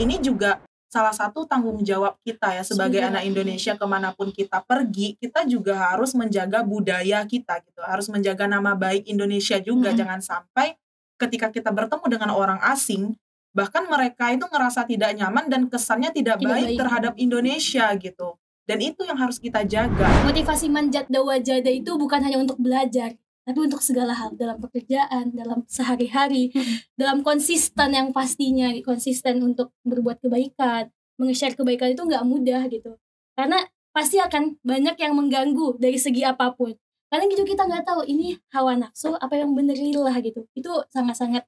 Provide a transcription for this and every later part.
ini juga salah satu tanggung jawab kita ya sebagai anak Indonesia, kemanapun kita pergi, kita juga harus menjaga budaya kita gitu, harus menjaga nama baik Indonesia juga. Jangan sampai ketika kita bertemu dengan orang asing, bahkan mereka itu ngerasa tidak nyaman dan kesannya tidak baik terhadap Indonesia gitu. Dan itu yang harus kita jaga. Motivasi manjat dawajada itu bukan hanya untuk belajar, tapi untuk segala hal, dalam pekerjaan, dalam sehari-hari, dalam konsisten yang pastinya, konsisten untuk berbuat kebaikan, menge-share kebaikan itu nggak mudah gitu. Karena pasti akan banyak yang mengganggu dari segi apapun. Karena gitu kita nggak tahu ini hawa nafsu apa yang bener lillah gitu. Itu sangat-sangat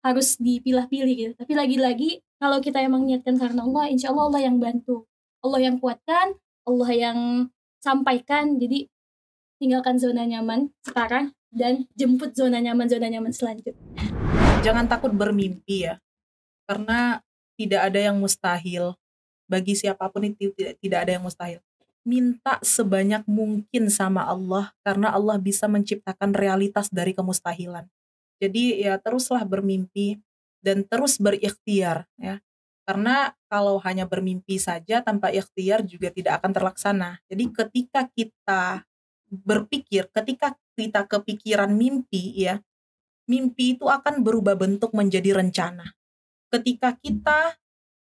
harus dipilah-pilih gitu. Tapi lagi-lagi kalau kita emang niatkan karena Allah, insya Allah Allah yang bantu, Allah yang kuatkan, Allah yang sampaikan. Jadi tinggalkan zona nyaman sekarang dan jemput zona nyaman selanjutnya. Jangan takut bermimpi ya, karena tidak ada yang mustahil. Bagi siapapun itu tidak ada yang mustahil. Minta sebanyak mungkin sama Allah, karena Allah bisa menciptakan realitas dari kemustahilan. Jadi ya teruslah bermimpi dan terus berikhtiar ya. Karena kalau hanya bermimpi saja tanpa ikhtiar juga tidak akan terlaksana. Jadi ketika kita berpikir, ketika kita kepikiran mimpi ya, mimpi itu akan berubah bentuk menjadi rencana. Ketika kita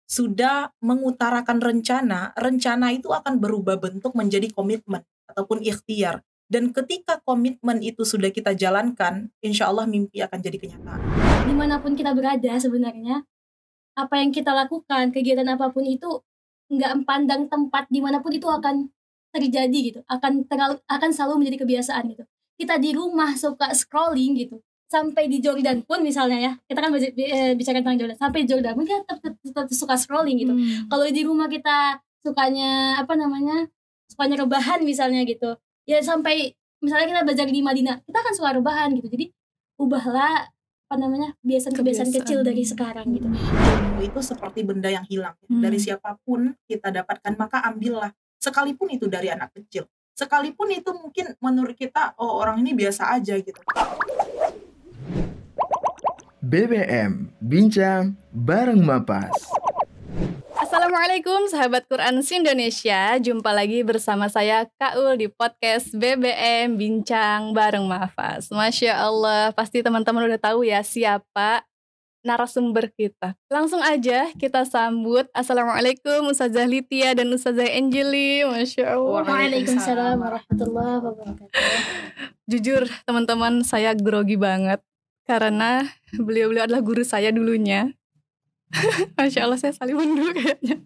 sudah mengutarakan rencana, rencana itu akan berubah bentuk menjadi komitmen ataupun ikhtiar. Dan ketika komitmen itu sudah kita jalankan, insya Allah mimpi akan jadi kenyataan. Dimanapun kita berada sebenarnya, apa yang kita lakukan, kegiatan apapun itu nggak pandang tempat, dimanapun itu akan terjadi gitu, akan selalu menjadi kebiasaan gitu. Kita di rumah suka scrolling gitu, sampai di Jordan pun misalnya ya, kita kan bicara tentang Jordan, sampai Jordan pun kita tetap suka scrolling gitu. Kalau di rumah kita sukanya rebahan misalnya gitu, ya sampai misalnya kita belajar di Madinah, kita akan suka rebahan gitu. Jadi ubahlah kebiasaan kecil dari sekarang gitu. Ilmu itu seperti benda yang hilang dari siapapun kita dapatkan, maka ambillah, sekalipun itu dari anak kecil, sekalipun itu mungkin menurut kita orang ini biasa aja gitu. BBM Bincang Bareng Mapas. Assalamualaikum sahabat Quran Indonesia, jumpa lagi bersama saya Kak Ul di podcast BBM Bincang Bareng Mahfaz. Masya Allah, pasti teman-teman udah tahu ya siapa narasumber kita. Langsung aja kita sambut. Assalamualaikum Ustazah Litia dan Ustazah Angeli. Masya Allah. Waalaikumsalam warahmatullahi wabarakatuh. Jujur teman-teman, saya grogi banget karena beliau-beliau adalah guru saya dulunya. Masya Allah, saya saliman dulu kayaknya.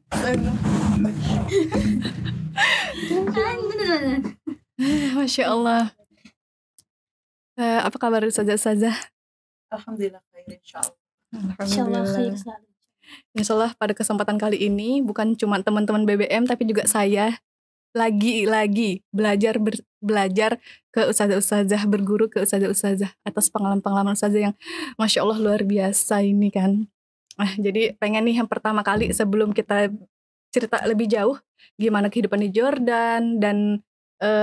Masya Allah. Apa kabar Ustazah? Alhamdulillah khair, insyaallah. Insyaallah khair selalu. Insyaallah pada kesempatan kali ini bukan cuma teman-teman BBM tapi juga saya lagi belajar ke ustazah-ustazah, berguru ke ustazah-ustazah atas pengalaman-pengalaman ustazah yang Masya Allah luar biasa ini kan. Jadi pengen nih yang pertama kali sebelum kita cerita lebih jauh gimana kehidupan di Jordan dan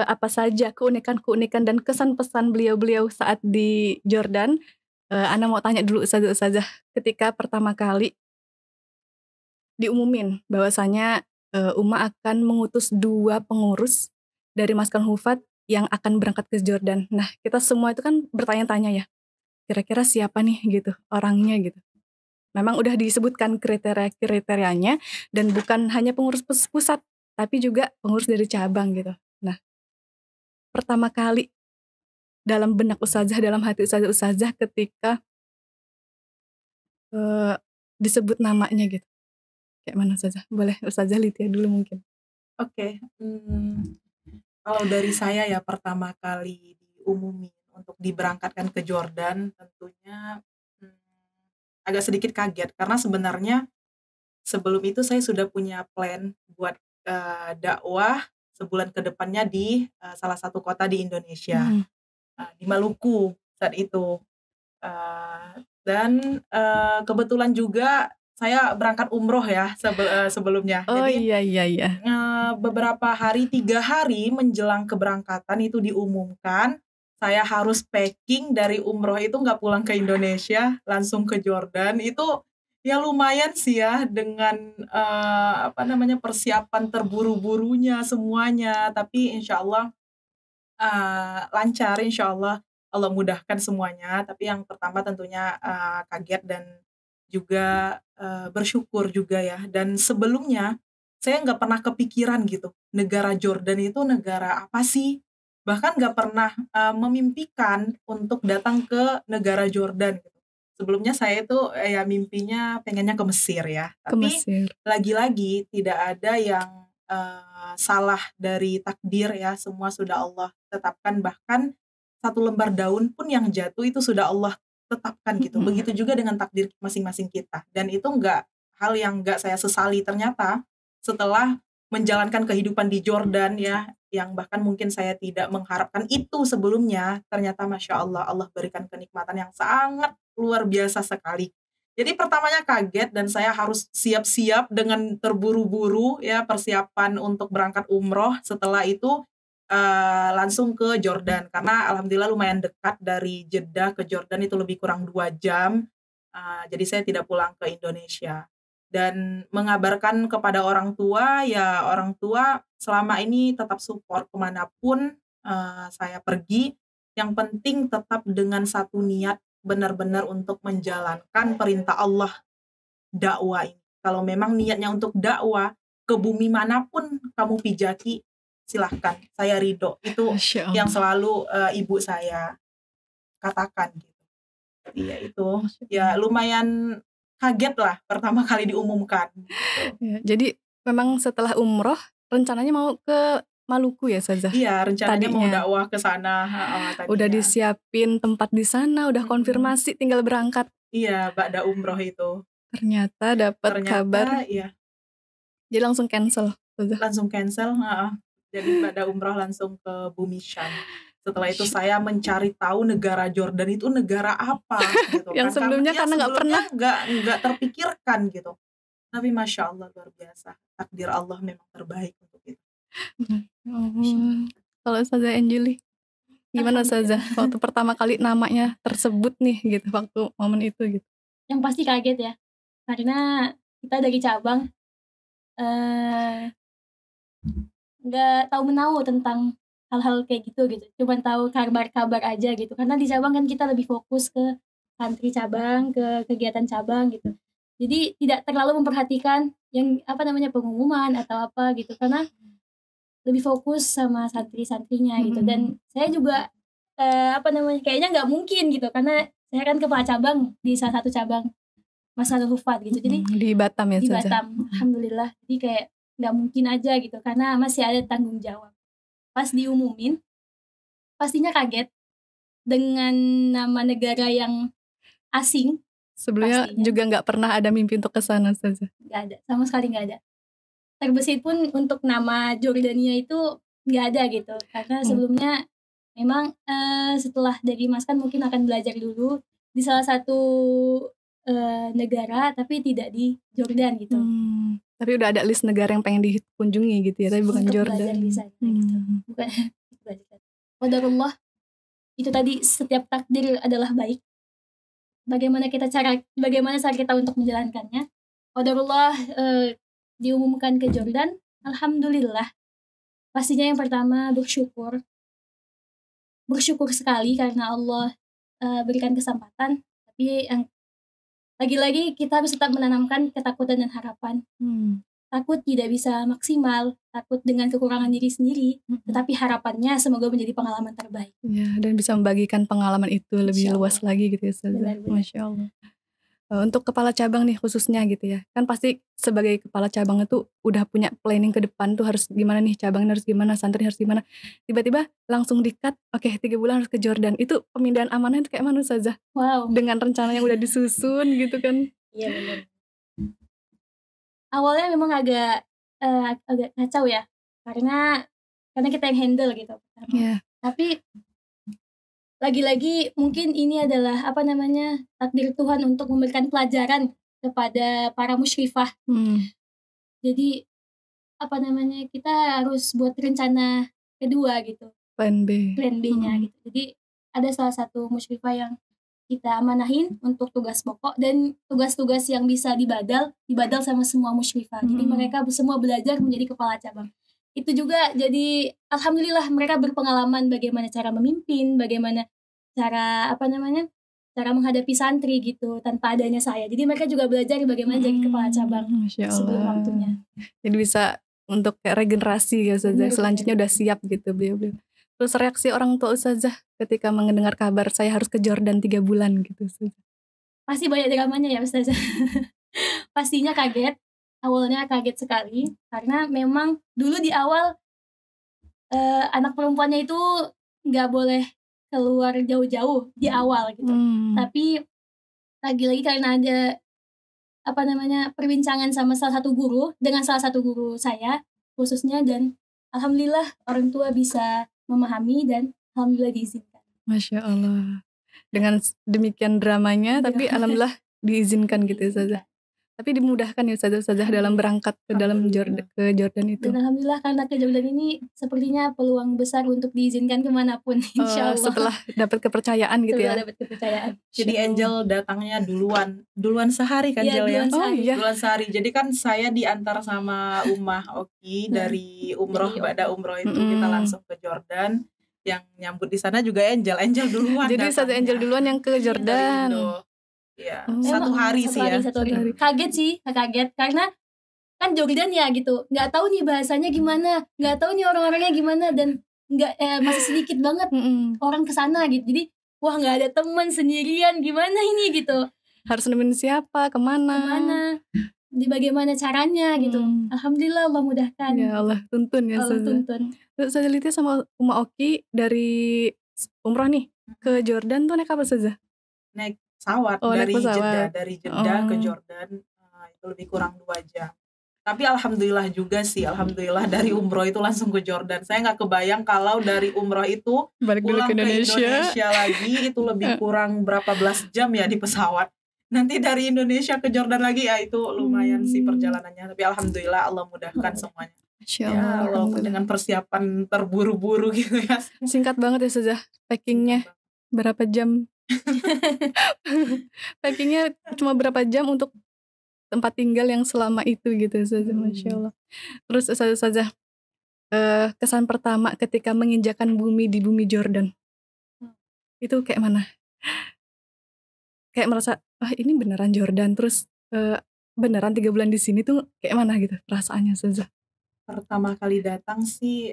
apa saja keunikan dan kesan-pesan beliau-beliau saat di Jordan. Ana mau tanya dulu ustazah ketika pertama kali diumumin bahwasanya Uma akan mengutus 2 pengurus dari Maskan Hufat yang akan berangkat ke Jordan. Nah, kita semua itu kan bertanya-tanya ya, kira-kira siapa nih gitu orangnya gitu. Memang udah disebutkan kriteria-kriterianya dan bukan hanya pengurus pusat, tapi juga pengurus dari cabang gitu. Nah, pertama kali dalam benak ustazah, dalam hati ustazah ketika disebut namanya gitu. Kayak mana ustazah? Boleh ustazah Litia dulu mungkin. Oke. Kalau dari saya ya pertama kali diumumin untuk diberangkatkan ke Jordan, tentunya agak sedikit kaget karena sebenarnya sebelum itu saya sudah punya plan buat dakwah sebulan ke depannya di salah satu kota di Indonesia, di Maluku saat itu. Dan kebetulan juga saya berangkat umroh ya sebelumnya. Oh Jadi, iya. beberapa hari, 3 hari menjelang keberangkatan itu diumumkan, saya harus packing dari umroh itu nggak pulang ke Indonesia, langsung ke Jordan. Itu Ya lumayan sih ya dengan persiapan terburu-burunya semuanya, tapi insya Allah lancar, insya Allah Allah mudahkan semuanya. Tapi yang pertama tentunya kaget dan juga bersyukur juga ya. Dan sebelumnya saya nggak pernah kepikiran gitu, negara Jordan itu negara apa sih? Bahkan nggak pernah memimpikan untuk datang ke negara Jordan gitu. Sebelumnya saya itu ya mimpinya pengennya ke Mesir ya. Ke Tapi Mesir. lagi-lagi tidak ada yang salah dari takdir ya, semua sudah Allah tetapkan, bahkan satu lembar daun pun yang jatuh itu sudah Allah tetapkan gitu. Begitu juga dengan takdir masing-masing kita. Dan itu enggak hal yang enggak saya sesali ternyata setelah menjalankan kehidupan di Jordan ya, yang bahkan mungkin saya tidak mengharapkan itu sebelumnya, ternyata Masya Allah, Allah berikan kenikmatan yang sangat luar biasa sekali. Jadi pertamanya kaget dan saya harus siap-siap dengan terburu-buru ya persiapan untuk berangkat umroh. Setelah itu langsung ke Jordan karena alhamdulillah lumayan dekat dari Jeddah ke Jordan itu lebih kurang 2 jam. Jadi saya tidak pulang ke Indonesia. Dan mengabarkan kepada orang tua, ya orang tua selama ini tetap support kemanapun saya pergi. Yang penting tetap dengan satu niat benar-benar untuk menjalankan perintah Allah dakwah ini. Kalau memang niatnya untuk dakwah ke bumi manapun kamu pijaki, silahkan. Saya ridho. Itu Masya yang Allah. selalu ibu saya katakan gitu. Iya itu. Masya Ya Allah. lumayan kaget lah pertama kali diumumkan. Gitu. Ya, jadi memang setelah umroh rencananya mau ke Maluku ya Ustazah? Iya rencananya mau Tadinya. dakwah ke sana tadinya. Udah disiapin tempat di sana, udah konfirmasi tinggal berangkat. Iya, ba'da umroh itu. Ternyata dapat kabar, Iya, jadi langsung cancel Ustazah. langsung cancel. Jadi ba'da umroh langsung ke Bumi Syam. Setelah itu saya mencari tahu negara Jordan itu negara apa gitu Yang kan. sebelumnya karena nggak pernah. nggak terpikirkan gitu. Tapi Masya Allah luar biasa. Takdir Allah memang terbaik untuk itu. Kalau Ustazah Anjeli gimana Ustazah waktu pertama kali namanya tersebut nih gitu waktu momen itu gitu? Yang pasti kaget ya, karena kita dari cabang nggak tahu menahu tentang hal-hal kayak gitu. Cuman tahu kabar-kabar aja gitu. Karena di cabang kan kita lebih fokus ke santri cabang, ke kegiatan cabang gitu. Jadi tidak terlalu memperhatikan yang pengumuman atau apa gitu, karena lebih fokus sama santri-santrinya gitu. Dan saya juga kayaknya nggak mungkin gitu, karena saya kan kepala cabang di salah satu cabang Masarul Hufat gitu. Jadi di Batam ya di Ustazah? Batam, alhamdulillah. Jadi kayak nggak mungkin aja gitu, karena masih ada tanggung jawab. Pas diumumin, pastinya kaget dengan nama negara yang asing. Sebelumnya Pastinya. juga nggak pernah ada mimpi untuk kesana Ustazah? Nggak ada, sama sekali nggak ada. Terbesit pun untuk nama Jordania itu nggak ada gitu, karena sebelumnya memang setelah dari Mas kan mungkin akan belajar dulu di salah satu negara, tapi tidak di Jordan gitu. Tapi udah ada list negara yang pengen dikunjungi gitu ya, tapi bukan Untuk Jordan. belajar di sana gitu. Bukan belajar. Qadarullah itu tadi, setiap takdir adalah baik. Bagaimana cara kita untuk menjalankannya? Qadarullah diumumkan ke Jordan, alhamdulillah. Pastinya yang pertama bersyukur sekali karena Allah berikan kesempatan. Tapi yang lagi-lagi kita harus tetap menanamkan ketakutan dan harapan. Takut tidak bisa maksimal, takut dengan kekurangan diri sendiri, tetapi harapannya semoga menjadi pengalaman terbaik. Ya, dan bisa membagikan pengalaman itu lebih Insya luas Allah. lagi gitu ya Ustazah. Benar-benar. Masya Allah. Untuk kepala cabang nih khususnya gitu ya, kan pasti sebagai kepala cabang itu udah punya planning ke depan tuh harus gimana nih, cabangnya harus gimana, santri harus gimana. Tiba-tiba langsung di-cut, oke 3 bulan harus ke Jordan. Itu pemindahan amanah itu kayak mana Ustazah? Wow. Dengan rencana yang udah disusun gitu kan. Iya benar. Awalnya memang agak kacau ya, karena kita yang handle gitu. Iya. Tapi lagi-lagi mungkin ini adalah takdir Tuhan untuk memberikan pelajaran kepada para musyrifah. Jadi kita harus buat rencana kedua gitu, Plan B. plan B-nya gitu. Jadi ada salah satu musyrifah yang kita amanahin untuk tugas pokok, dan tugas-tugas yang bisa dibadal sama semua musyrifah. Jadi mereka semua belajar menjadi kepala cabang. Itu juga jadi alhamdulillah mereka berpengalaman bagaimana cara memimpin, bagaimana cara cara menghadapi santri gitu tanpa adanya saya. Jadi mereka juga belajar bagaimana jadi kepala cabang Masya sebelum Allah. waktunya. Jadi bisa untuk kayak regenerasi ya Ustazah. Benar, Selanjutnya udah siap gitu beliau-beliau. Terus reaksi orang tua Ustazah ketika mendengar kabar saya harus ke Jordan 3 bulan gitu Ustazah. Pasti banyak dramanya ya Ustazah. Pastinya kaget. Awalnya kaget sekali karena memang dulu di awal anak perempuannya itu nggak boleh keluar jauh-jauh di awal gitu. Tapi lagi-lagi karena ada perbincangan sama salah satu guru saya khususnya, dan alhamdulillah orang tua bisa memahami dan alhamdulillah diizinkan. Masya Allah. Dengan demikian dramanya tapi alhamdulillah diizinkan gitu Ustazah. Tapi dimudahkan ya Ustazah dalam berangkat ke dalam Jordan itu. Dan alhamdulillah karena ke Jordan ini sepertinya peluang besar untuk diizinkan kemanapun insya Allah. Setelah dapat kepercayaan gitu ya. Setelah dapat kepercayaan. Jadi Angel datangnya duluan sehari kan Iya, Jel ya? duluan sehari. iya. Duluan sehari. Jadi kan saya diantar sama Ummah Oki dari umroh, pada umroh itu kita langsung ke Jordan. Yang nyambut di sana juga Angel duluan. Jadi Ustazah Angel duluan yang ke Jordan. Iya, satu hari sih ya. Satu hari. Kaget karena kan Jordan ya gitu, nggak tahu nih bahasanya gimana, nggak tahu nih orang-orangnya gimana, dan masih sedikit banget orang kesana gitu. Jadi wah nggak ada teman, sendirian, gimana ini gitu. Harus nemenin siapa, kemana, di bagaimana caranya gitu. Alhamdulillah Allah mudahkan. Ya Allah tuntun ya Allah Ustazah. tuntun. Terus Ustazah Litya sama Uma Oki dari umroh nih ke Jordan tuh naik apa Ustazah? Naik pesawat naik pesawat. dari Jeddah ke Jordan. Itu lebih kurang 2 jam. Tapi alhamdulillah juga sih, alhamdulillah dari umroh itu langsung ke Jordan. Saya nggak kebayang kalau dari umroh itu balik dulu pulang ke Indonesia lagi itu lebih kurang berapa belas jam ya di pesawat. Nanti dari Indonesia ke Jordan lagi ya itu lumayan sih perjalanannya. Tapi alhamdulillah Allah mudahkan semuanya. Masya Ya, Allah, walaupun alhamdulillah. dengan persiapan terburu-buru gitu ya. Singkat banget ya Ustazah. Packingnya berapa jam? Packingnya cuma berapa jam untuk tempat tinggal yang selama itu gitu Ustazah. Masya Allah. Terus Ustazah kesan pertama ketika menginjakan bumi di bumi Jordan itu kayak mana? Kayak merasa ini beneran Jordan, terus beneran 3 bulan di sini tuh kayak mana gitu perasaannya Ustazah? Pertama kali datang sih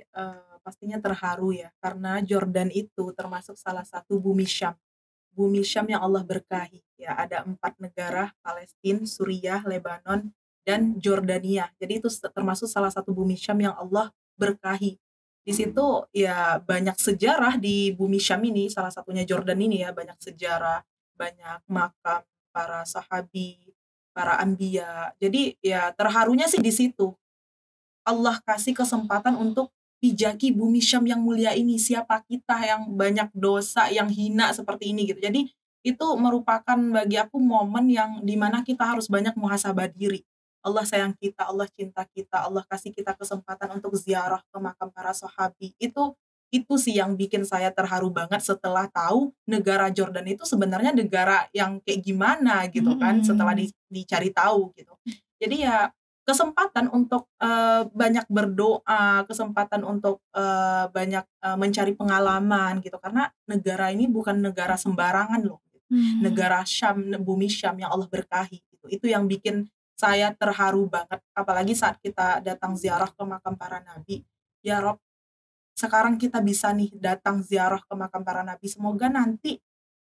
pastinya terharu ya, karena Jordan itu termasuk salah satu bumi Syam yang Allah berkahi ya. Ada 4 negara, Palestina, Suriah, Lebanon, dan Jordania. Jadi itu termasuk salah satu bumi Syam yang Allah berkahi. Di situ ya banyak sejarah di bumi Syam ini, salah satunya Jordan ini ya, banyak sejarah, banyak makam para sahabi, para anbiya. Jadi ya terharunya sih di situ. Allah kasih kesempatan untuk pijaki bumi Syam yang mulia ini. Siapa kita yang banyak dosa, yang hina seperti ini gitu. Jadi itu merupakan bagi aku momen yang dimana kita harus banyak muhasabah diri. Allah sayang kita, Allah cinta kita, Allah kasih kita kesempatan untuk ziarah ke makam para sahabi. Itu sih yang bikin saya terharu banget setelah tahu negara Jordan itu sebenarnya negara yang kayak gimana gitu kan, setelah dicari tahu gitu. Jadi ya kesempatan untuk banyak berdoa, kesempatan untuk banyak mencari pengalaman gitu, karena negara ini bukan negara sembarangan loh. Negara Syam, bumi Syam yang Allah berkahi gitu. Itu yang bikin saya terharu banget, apalagi saat kita datang ziarah ke makam para nabi. Ya Rob, sekarang kita bisa nih datang ziarah ke makam para nabi, semoga nanti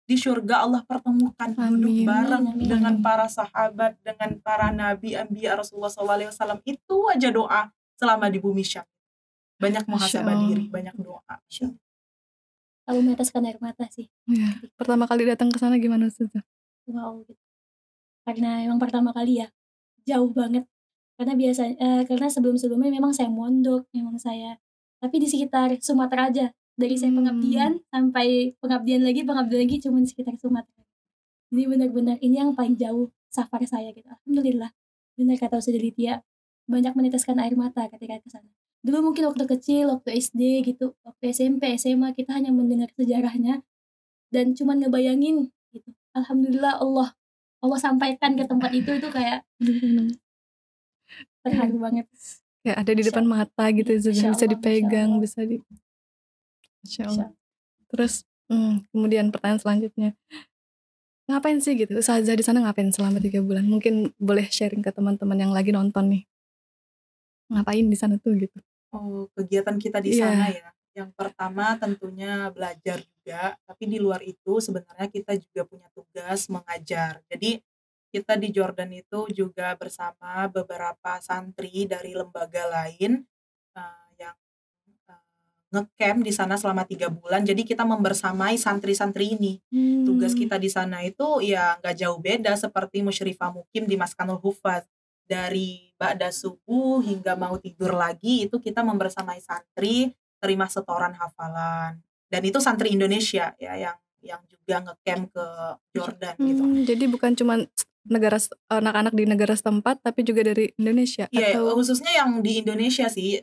di surga Allah pertemukan, duduk bareng dengan para sahabat, dengan para nabi, anbiya Rasulullah SAW. Itu aja doa selama di bumi Syam. Banyak muhasabah diri, banyak doa. Aku meneteskan air mata sih. Ya, pertama kali datang ke sana gimana Ustazah? Wow, gitu. Karena emang pertama kali ya, jauh banget. Karena sebelum-sebelumnya memang saya mondok, tapi di sekitar Sumatera aja. Dari saya pengabdian sampai pengabdian lagi cuman sekitar Sumatera. Jadi benar-benar ini yang paling jauh safar saya gitu. Alhamdulillah. Benar kata Ustazah Litya, banyak meneteskan air mata ketika ke sana. Dulu mungkin waktu kecil, waktu SD gitu, waktu SMP, SMA kita hanya mendengar sejarahnya dan cuman ngebayangin gitu. alhamdulillah Allah sampaikan ke tempat itu kayak terharu banget. Kayak ada di depan mata gitu, Masya bisa Allah, dipegang, Masya Allah. bisa di. Masya Allah. Terus kemudian pertanyaan selanjutnya, ngapain sih gitu? Ustazah di sana ngapain selama 3 bulan? Mungkin boleh sharing ke teman-teman yang lagi nonton nih. Ngapain di sana tuh gitu? Oh, kegiatan kita di Iya. sana ya. Yang pertama tentunya belajar juga, tapi di luar itu sebenarnya kita juga punya tugas mengajar. Jadi kita di Jordan itu juga bersama beberapa santri dari lembaga lain yang ngecamp di sana selama 3 bulan. Jadi kita membersamai santri-santri ini. Tugas kita di sana itu ya nggak jauh beda seperti Musyrifah Mukim di Maskanul Hufaz. Dari ba'da subuh hingga mau tidur lagi itu kita membersamai santri, terima setoran hafalan. Dan itu santri Indonesia ya yang juga ngecamp ke Jordan gitu. Jadi bukan cuma anak-anak di negara setempat, tapi juga dari Indonesia? Iya, Atau khususnya yang di Indonesia sih,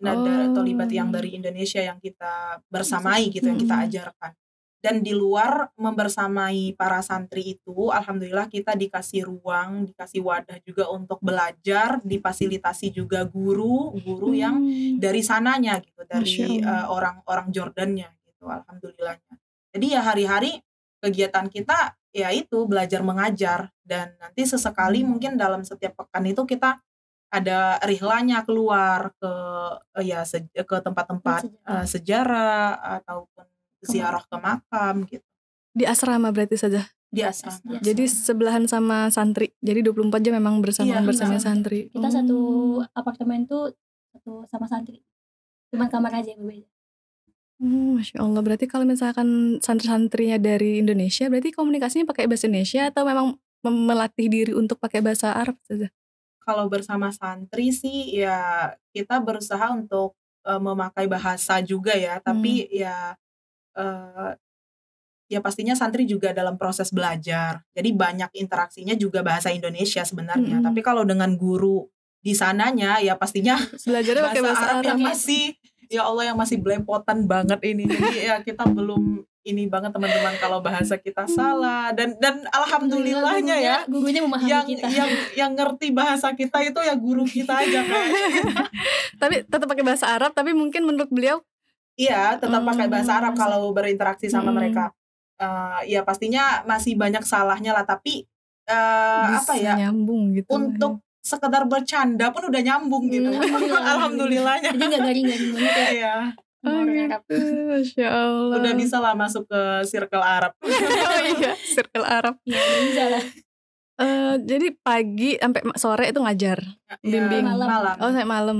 tolibat yang dari Indonesia yang kita bersamai gitu, yang kita ajarkan. Dan di luar membersamai para santri itu, alhamdulillah kita dikasih ruang, dikasih wadah juga untuk belajar, difasilitasi juga guru yang dari sananya gitu, dari orang-orang Jordannya gitu, alhamdulillahnya. Jadi ya hari-hari kegiatan kita ya itu belajar mengajar, dan nanti sesekali mungkin dalam setiap pekan itu kita ada rihlanya keluar ke tempat-tempat sejarah ataupun ziarah ke makam gitu. Di asrama berarti saja? Di asrama. Jadi sebelahan sama santri. Jadi 24 jam memang bersama santri. Kita satu apartemen tuh satu sama santri. Cuma kamar aja yang berbeda. Masya Allah. Berarti kalau misalkan santri-santrinya dari Indonesia, berarti komunikasinya pakai bahasa Indonesia atau memang melatih diri untuk pakai bahasa Arab saja? Kalau bersama santri sih ya kita berusaha untuk memakai bahasa juga ya, tapi ya pastinya santri juga dalam proses belajar. Jadi banyak interaksinya juga bahasa Indonesia sebenarnya. Tapi kalau dengan guru di sananya ya pastinya belajarnya pakai bahasa Arab yang masih ya Allah yang masih belepotan banget ini. Jadi ya kita belum ini banget teman-teman kalau bahasa kita salah, dan alhamdulillahnya ya gurunya memahami kita. Yang ngerti bahasa kita itu ya guru kita aja kan. Tapi tetap pakai bahasa Arab, tapi mungkin menurut beliau iya tetap pakai bahasa Arab kalau berinteraksi sama mereka. Ya pastinya masih banyak salahnya lah, tapi bisa nyambung gitu. Untuk sekedar bercanda pun udah nyambung gitu. Alhamdulillahnya. Jadi nggak garing-garing banget ya. Iya. Masya Allah. Udah bisa lah masuk ke circle Arab. Iya, circle Arab. Iya, bisa lah. Jadi pagi sampai sore itu ngajar, bimbing. Malam. Oh, sampai malam.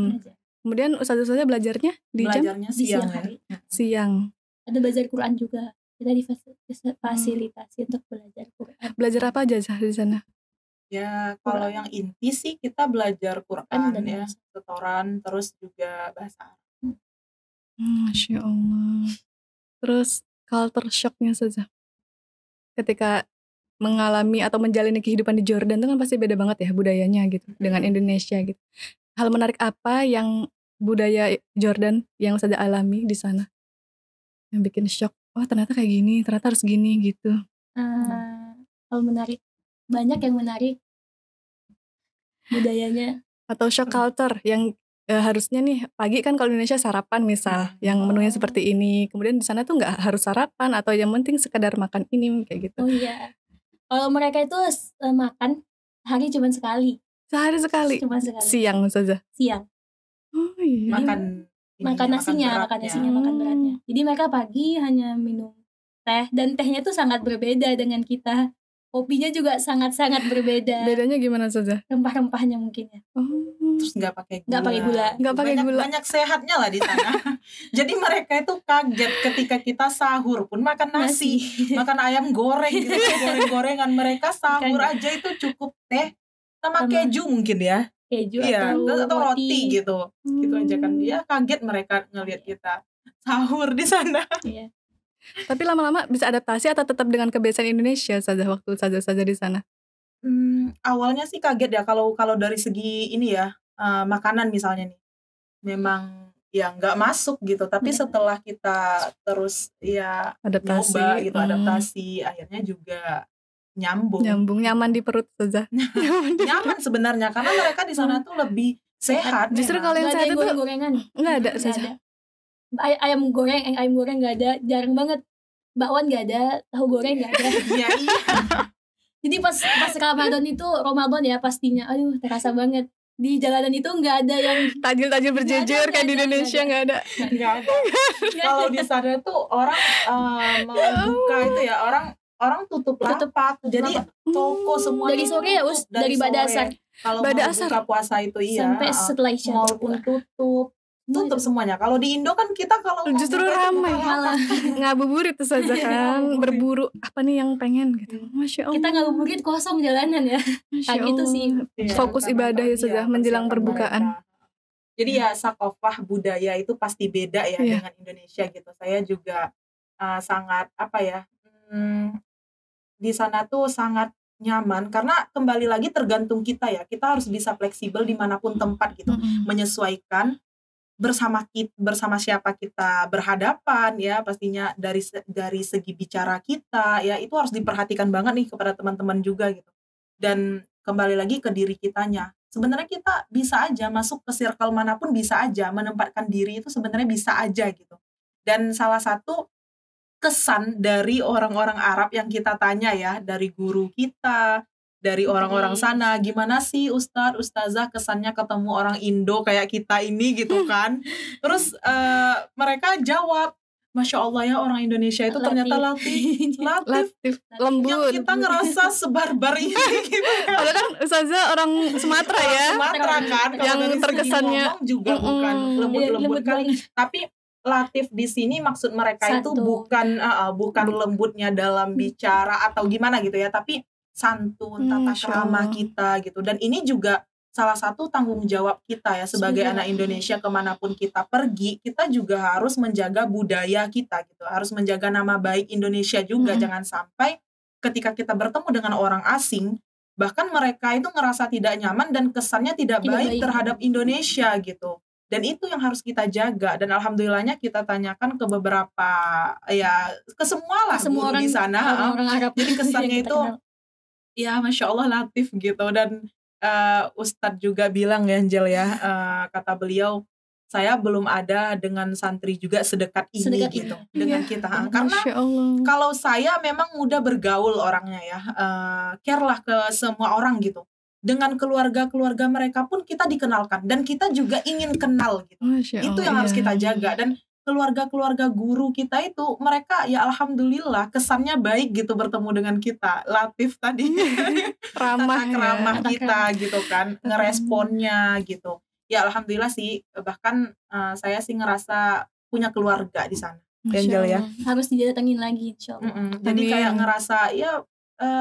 Kemudian ustazah belajarnya di siang hari. Siang. Ada belajar Quran juga. Kita difasilitasi untuk belajar Quran. Belajar apa aja di sana? Ya kalau yang inti sih kita belajar Quran ya, setoran, terus juga bahasa Arab. Masya Allah. Terus culture shocknya saja ketika mengalami atau menjalani kehidupan di Jordan itu kan pasti beda banget ya budayanya gitu dengan Indonesia gitu. Hal menarik apa yang budaya Jordan yang saja alami di sana yang bikin shock? Oh ternyata kayak gini, ternyata harus gini gitu. Hal menarik, banyak yang menarik budayanya. Atau shock culture yang harusnya nih pagi kan kalau Indonesia sarapan misal yang menunya seperti ini, kemudian di sana tuh nggak harus sarapan atau yang penting sekedar makan ini kayak gitu. Oh iya, kalau mereka itu makan hari cuma sekali. Sehari sekali. Cuma sekali. Siang saja. Siang. Oh iya. Makan nasinya, makan beratnya. Jadi mereka pagi hanya minum teh, dan tehnya tuh sangat berbeda dengan kita. Kopinya juga sangat-sangat berbeda. Bedanya gimana saja? Rempah-rempahnya mungkin ya. Terus nggak pakai gula. Banyak sehatnya lah di sana. Jadi mereka itu kaget ketika kita sahur pun makan nasi. Makan ayam goreng gitu. Goreng-gorengan mereka sahur aja itu cukup teh sama keju mungkin ya. Keju atau roti gitu. Gitu aja kan. Ya kaget mereka ngelihat kita sahur di sana. Iya. Tapi lama-lama bisa adaptasi atau tetap dengan kebiasaan Indonesia saja waktu saja di sana? Awalnya sih kaget ya kalau dari segi ini ya makanan misalnya nih, memang ya nggak masuk gitu. Tapi setelah kita terus ya adaptasi coba gitu, adaptasi, akhirnya juga nyambung. Nyaman di perut saja. Nyaman sebenarnya karena mereka di sana tuh lebih sehat. Justru memang. kalau yang Nggak ada sehat yang itu goreng-gorengan. nggak ada Nggak saja. ada. Ayam goreng nggak ada, jarang banget. Bakwan nggak ada, tahu goreng nggak ada. Iya. Jadi pas Ramadan itu ya pastinya, aduh terasa banget. Di jalanan itu nggak ada yang Tajil-tajil berjejer kayak di Indonesia nggak ada. Nggak ada. Kalau di sana tuh orang mau buka itu ya orang tutup lapak. Jadi toko semua dari sore ya Us, dari Bada Asar Kalau Bada mau Asar. buka puasa itu iya. sampai setelah Isya. Mall pun tutup semuanya. Kalau di Indo kan kita kalau mau Justru buka itu ramai. buka lapak. Ngabuburit itu saja kan, Ngabuburit. berburu apa nih yang pengen gitu. Masya Allah. Kita ngabuburit kosong jalanan ya. Masya Kayak gitu Allah. sih. Iya, Fokus karena ibadah ya iya, sudah menjelang persiapan berbukaan. mereka. Jadi ya sakofah budaya itu pasti beda ya Iya. dengan Indonesia gitu. Saya juga sangat di sana tuh sangat nyaman karena kembali lagi tergantung kita ya. Kita harus bisa fleksibel dimanapun tempat gitu, menyesuaikan bersama siapa kita berhadapan ya, pastinya dari segi bicara kita ya itu harus diperhatikan banget nih kepada teman-teman juga gitu. Dan kembali lagi ke diri kitanya. Sebenarnya kita bisa aja masuk ke circle manapun, bisa aja menempatkan diri itu sebenarnya bisa aja gitu. Dan salah satu kesan dari orang-orang Arab yang kita tanya ya, dari guru kita, dari orang-orang sana, gimana sih Ustadz, Ustazah kesannya ketemu orang Indo kayak kita ini gitu kan. Terus mereka jawab, Masya Allah ya orang Indonesia itu ternyata latif, Latif, lembut. yang kita ngerasa sebarbar ini gitu kan. Padahal kan Ustazah orang Sumatera ya. Sumatera kan, kalau Yang dari segi terkesannya, ngomong juga bukan lembut-lembut kan, tapi latif di sini maksud mereka itu bukan lembutnya dalam bicara atau gimana gitu ya, tapi santun, tata krama kita gitu. Dan ini juga salah satu tanggung jawab kita ya sebagai anak Indonesia, kemanapun kita pergi, kita juga harus menjaga budaya kita gitu, harus menjaga nama baik Indonesia juga. Jangan sampai ketika kita bertemu dengan orang asing, bahkan mereka itu ngerasa tidak nyaman dan kesannya tidak baik terhadap Indonesia gitu. Dan itu yang harus kita jaga. Dan alhamdulillahnya kita tanyakan ke beberapa ya ke semua semua orang di sana. orang Arab. Jadi kesannya itu ya Masya Allah latif gitu. Dan Ustadz juga bilang ya Angel ya, kata beliau, saya belum ada dengan santri juga sedekat ini gitu dengan kita. Karena kalau saya memang mudah bergaul orangnya ya, care lah ke semua orang gitu. Dengan keluarga-keluarga mereka pun kita dikenalkan dan kita juga ingin kenal gitu. Itu yang harus kita jaga. Dan keluarga-keluarga guru kita itu mereka ya alhamdulillah kesannya baik gitu bertemu dengan kita. Latif tadi ramah kita gitu kan, ngeresponnya gitu. Ya alhamdulillah sih, bahkan saya sih ngerasa punya keluarga di sana. Angel ya. Harus didatengin lagi insyaallah. Jadi kayak ngerasa ya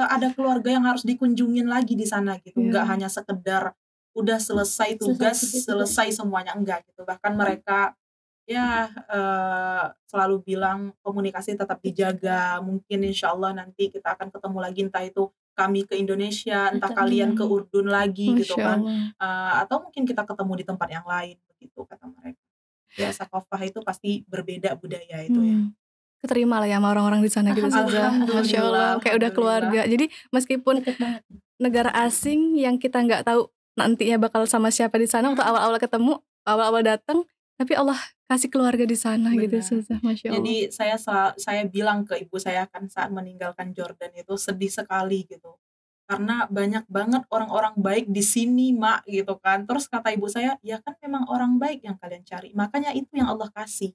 ada keluarga yang harus dikunjungin lagi di sana gitu. Nggak hanya sekedar udah selesai tugas, selesai semuanya, enggak gitu. Bahkan mereka ya selalu bilang komunikasi tetap dijaga. Mungkin insya Allah nanti kita akan ketemu lagi, entah itu kami ke Indonesia, entah kalian ke Urdun lagi gitu kan, atau mungkin kita ketemu di tempat yang lain begitu kata mereka. Ya sakofah itu pasti berbeda budaya itu ya. Keterima lah ya sama orang-orang di sana gitu saja. Masya Allah, kayak udah keluarga. Jadi meskipun negara asing yang kita nggak tahu nantinya bakal sama siapa di sana, waktu awal-awal ketemu, awal-awal datang, tapi Allah kasih keluarga di sana. Benar. Gitu saja. Masya Allah. Jadi saya bilang ke ibu saya kan saat meninggalkan Jordan itu sedih sekali gitu. Karena banyak banget orang-orang baik di sini, Mak, gitu kan. Terus kata ibu saya, ya kan memang orang baik yang kalian cari. Makanya itu yang Allah kasih.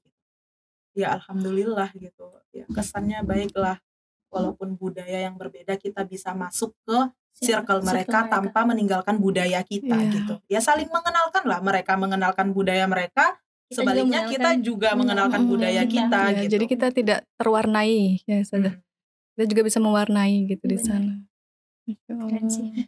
Ya alhamdulillah gitu. Ya kesannya baiklah. Walaupun budaya yang berbeda, kita bisa masuk ke circle mereka tanpa meninggalkan budaya kita gitu. Ya saling mengenalkan lah. Mereka mengenalkan budaya mereka, sebaliknya kita juga mengenalkan budaya kita gitu. Jadi kita tidak terwarnai ya saja. Kita juga bisa mewarnai gitu di sana.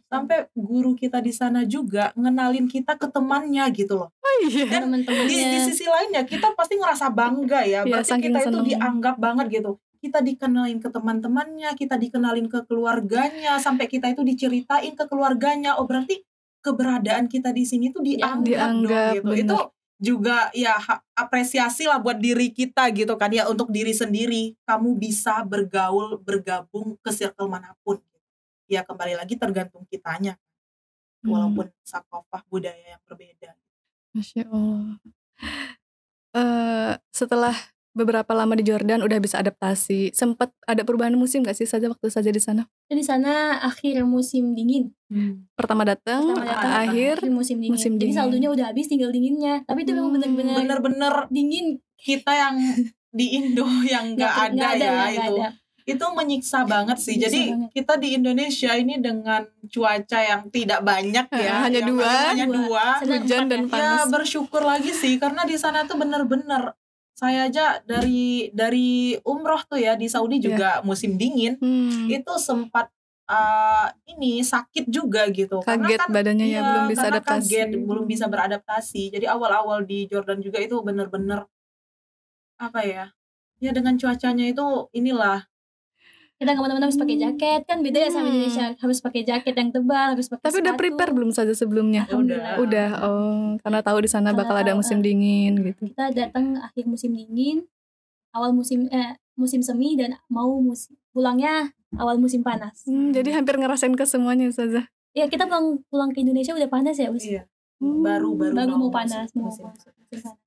Sampai guru kita di sana juga ngenalin kita ke temannya gitu loh. Dan di sisi lainnya kita pasti ngerasa bangga ya. Berarti kita itu dianggap banget gitu. Kita dikenalin ke teman-temannya, kita dikenalin ke keluarganya, sampai kita itu diceritain ke keluarganya. Oh berarti keberadaan kita di sini tuh dianggap dong gitu. Bener. Itu juga ya apresiasi lah buat diri kita gitu kan ya, untuk diri sendiri. Kamu bisa bergaul, bergabung ke circle manapun. ya kembali lagi tergantung kitanya, walaupun sakofah budaya yang berbeda. Masya Allah. Setelah beberapa lama di Jordan udah bisa adaptasi, sempat ada perubahan musim gak sih saja waktu saja di sana? Di sana akhir musim dingin. Pertama datang, akhir musim dingin. musim Jadi dingin. saldonya udah habis, tinggal dinginnya. Tapi itu memang benar-benar Bener-bener dingin. kita yang di Indo yang nggak ada itu. Itu menyiksa banget sih. Menyiksa Jadi banget. kita di Indonesia ini dengan cuaca yang tidak banyak ya, hanya yang dua. Sedang Hujan empat dan ya. panas. Ya bersyukur lagi sih karena di sana tuh bener-bener saya aja dari umroh tuh ya di Saudi juga musim dingin itu sempat ini sakit juga gitu. Kaget karena kan, badannya ya, belum bisa karena adaptasi. Kaget, belum bisa beradaptasi. Jadi awal-awal di Jordan juga itu bener-bener apa ya dengan cuacanya itu inilah. Kita kemana-mana harus pakai jaket, kan beda ya sama Indonesia, harus pakai jaket yang tebal, harus pakai Tapi udah sepatu. prepare belum saja sebelumnya? Udah. Karena tahu di sana bakal ada musim dingin gitu. Kita datang akhir musim dingin, awal musim semi, dan mau pulangnya awal musim panas. Jadi hampir ngerasain ke semuanya saja. Ya kita pulang ke Indonesia udah panas ya, Us. Iya. Baru mau panas, musim panas.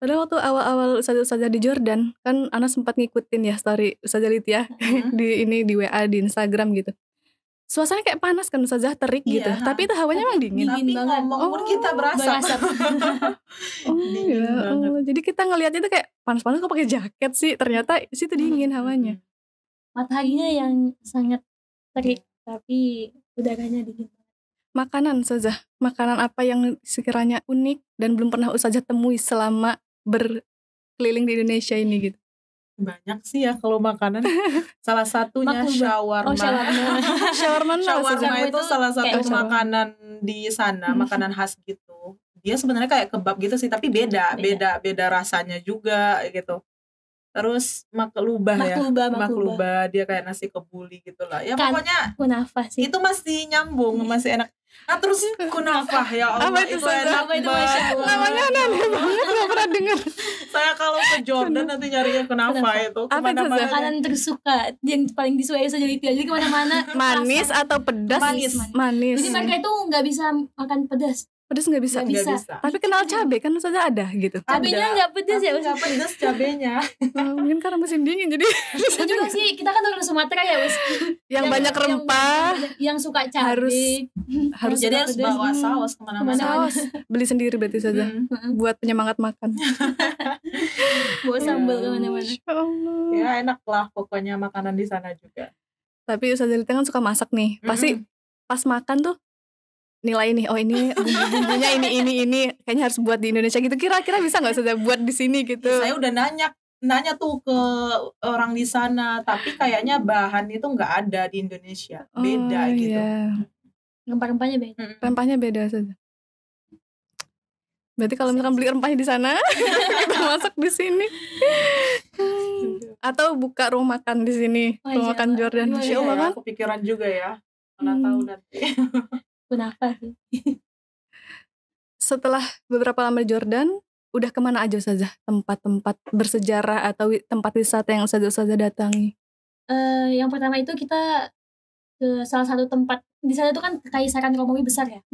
Padahal waktu awal-awal Ustazah di Jordan kan Ana sempat ngikutin ya story Ustazah Lithia di WA di Instagram gitu. Suasananya kayak panas kan, Ustazah terik gitu. Tapi itu hawanya emang dingin. Tapi banget. ngomong kita berasap. Dingin banget. Jadi kita ngelihatnya itu kayak panas-panas kok pakai jaket sih. Ternyata situ dingin hawanya. Mataharinya yang sangat terik tapi udaranya dingin. Makanan Ustazah, makanan apa yang sekiranya unik dan belum pernah Ustazah temui selama berkeliling di Indonesia ini gitu? Banyak sih ya kalau makanan. Salah satunya shawarma. Shawarma itu salah satu makanan di sana, makanan khas gitu. Dia sebenarnya kayak kebab gitu sih, tapi beda rasanya juga gitu. Terus maklubah, dia kayak nasi kebuli gitu lah. Ya pokoknya kunafah sih. Itu masih nyambung, masih enak. Nah terus kunafah ya Allah, apa itu enak banget. Namanya aneh banget, gak pernah dengar. Saya kalau ke Jordan nanti nyarinya kunafah itu. Apa itu makanan tersuka yang paling disukai saja Lithia. Jadi kemana-mana. Manis atau pedas? Manis. Jadi mereka itu nggak bisa makan pedas. Pedas nggak bisa. Tapi kenal cabai kan saja ada gitu. Cabenya nggak pedas ya? Nggak pedas cabenya. Mungkin karena musim dingin jadi. Itu juga sih, kita kan orang Sumatera ya, Us. Yang banyak rempah. Yang suka cabai. Harus jadi harus bawa saus kemana-mana. Beli sendiri berarti saja. Buat penyemangat makan. Bawa sambal kemana-mana. Ya enak lah pokoknya makanan di sana juga. Tapi Ustazah Lithia kan suka masak nih. Pasti pas makan tuh nilai nih, oh ini bumbunya ini kayaknya harus buat di Indonesia gitu. Kira-kira bisa nggak Ustazah buat di sini gitu? Ya, saya udah nanya tuh ke orang di sana, tapi kayaknya bahan itu nggak ada di Indonesia, beda gitu. Rempah-rempahnya beda. Rempahnya beda saja. Berarti kalau misalkan beli rempahnya di sana, kita masak di sini. Atau buka rumah makan di sini, rumah makan Jordan. Masya Allah kan? Kepikiran juga ya. Mana tahu nanti. Kunafah sih. Setelah beberapa lama di Jordan, udah kemana aja saja tempat-tempat bersejarah atau tempat wisata yang Ustazah datangi? Yang pertama itu kita ke salah satu tempat di sana itu kan Kekaisaran Romawi besar ya.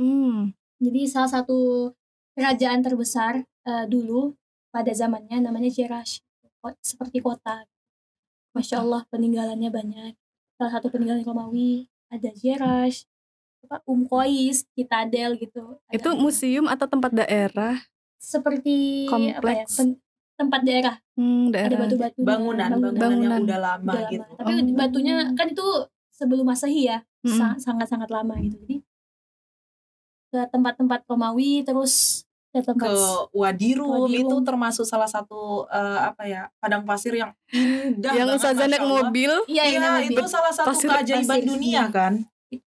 Jadi salah satu kerajaan terbesar dulu pada zamannya namanya Jerash, seperti kota. Masya Allah peninggalannya banyak. Salah satu peninggalan Romawi ada Jerash, Qais, Citadel gitu. Itu museum atau tempat daerah? Seperti kompleks. Tempat daerah. Ada batu-batu bangunan yang udah lama gitu. Tapi batunya kan itu sebelum Masehi ya. Sangat-sangat lama gitu. Jadi ke tempat-tempat Romawi, terus ke Wadi Rum itu termasuk salah satu padang pasir yang indah yang Ustazah naik mobil. Iya, itu salah satu keajaiban dunia kan.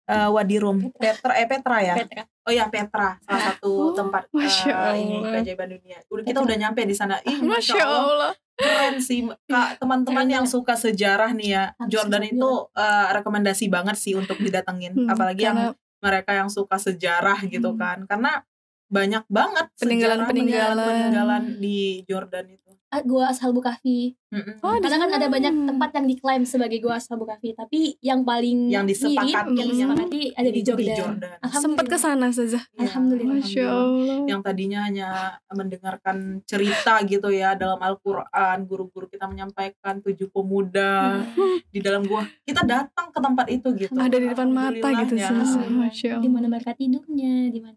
Wadi Rum, Petra ya. Oh ya Petra, salah satu tempat ini keajaiban dunia. Kita udah nyampe di sana. Masya Allah. Keren sih Kak, teman-teman yang suka sejarah nih ya. Jordan itu rekomendasi banget sih untuk didatengin. Apalagi yang mereka yang suka sejarah gitu kan. Karena banyak banget Peninggalan-peninggalan. peninggalan di Jordan itu. Gua Ashabul Kahfi. Oh, di Karena kan sana. ada banyak tempat yang diklaim sebagai gua Ashabul Kahfi, tapi yang paling Yang disepakati, mirip, yang disepakati ada di itu Jordan. Sempat ke sana saja. Ya, Alhamdulillah. Masya Allah. Yang tadinya hanya mendengarkan cerita gitu ya dalam Al-Quran, guru-guru kita menyampaikan 7 pemuda di dalam gua, kita datang ke tempat itu gitu. Ada di depan mata gitu Alhamdulillahnya. Ustazah. Masya Di Allah. mana mereka tidurnya, di mana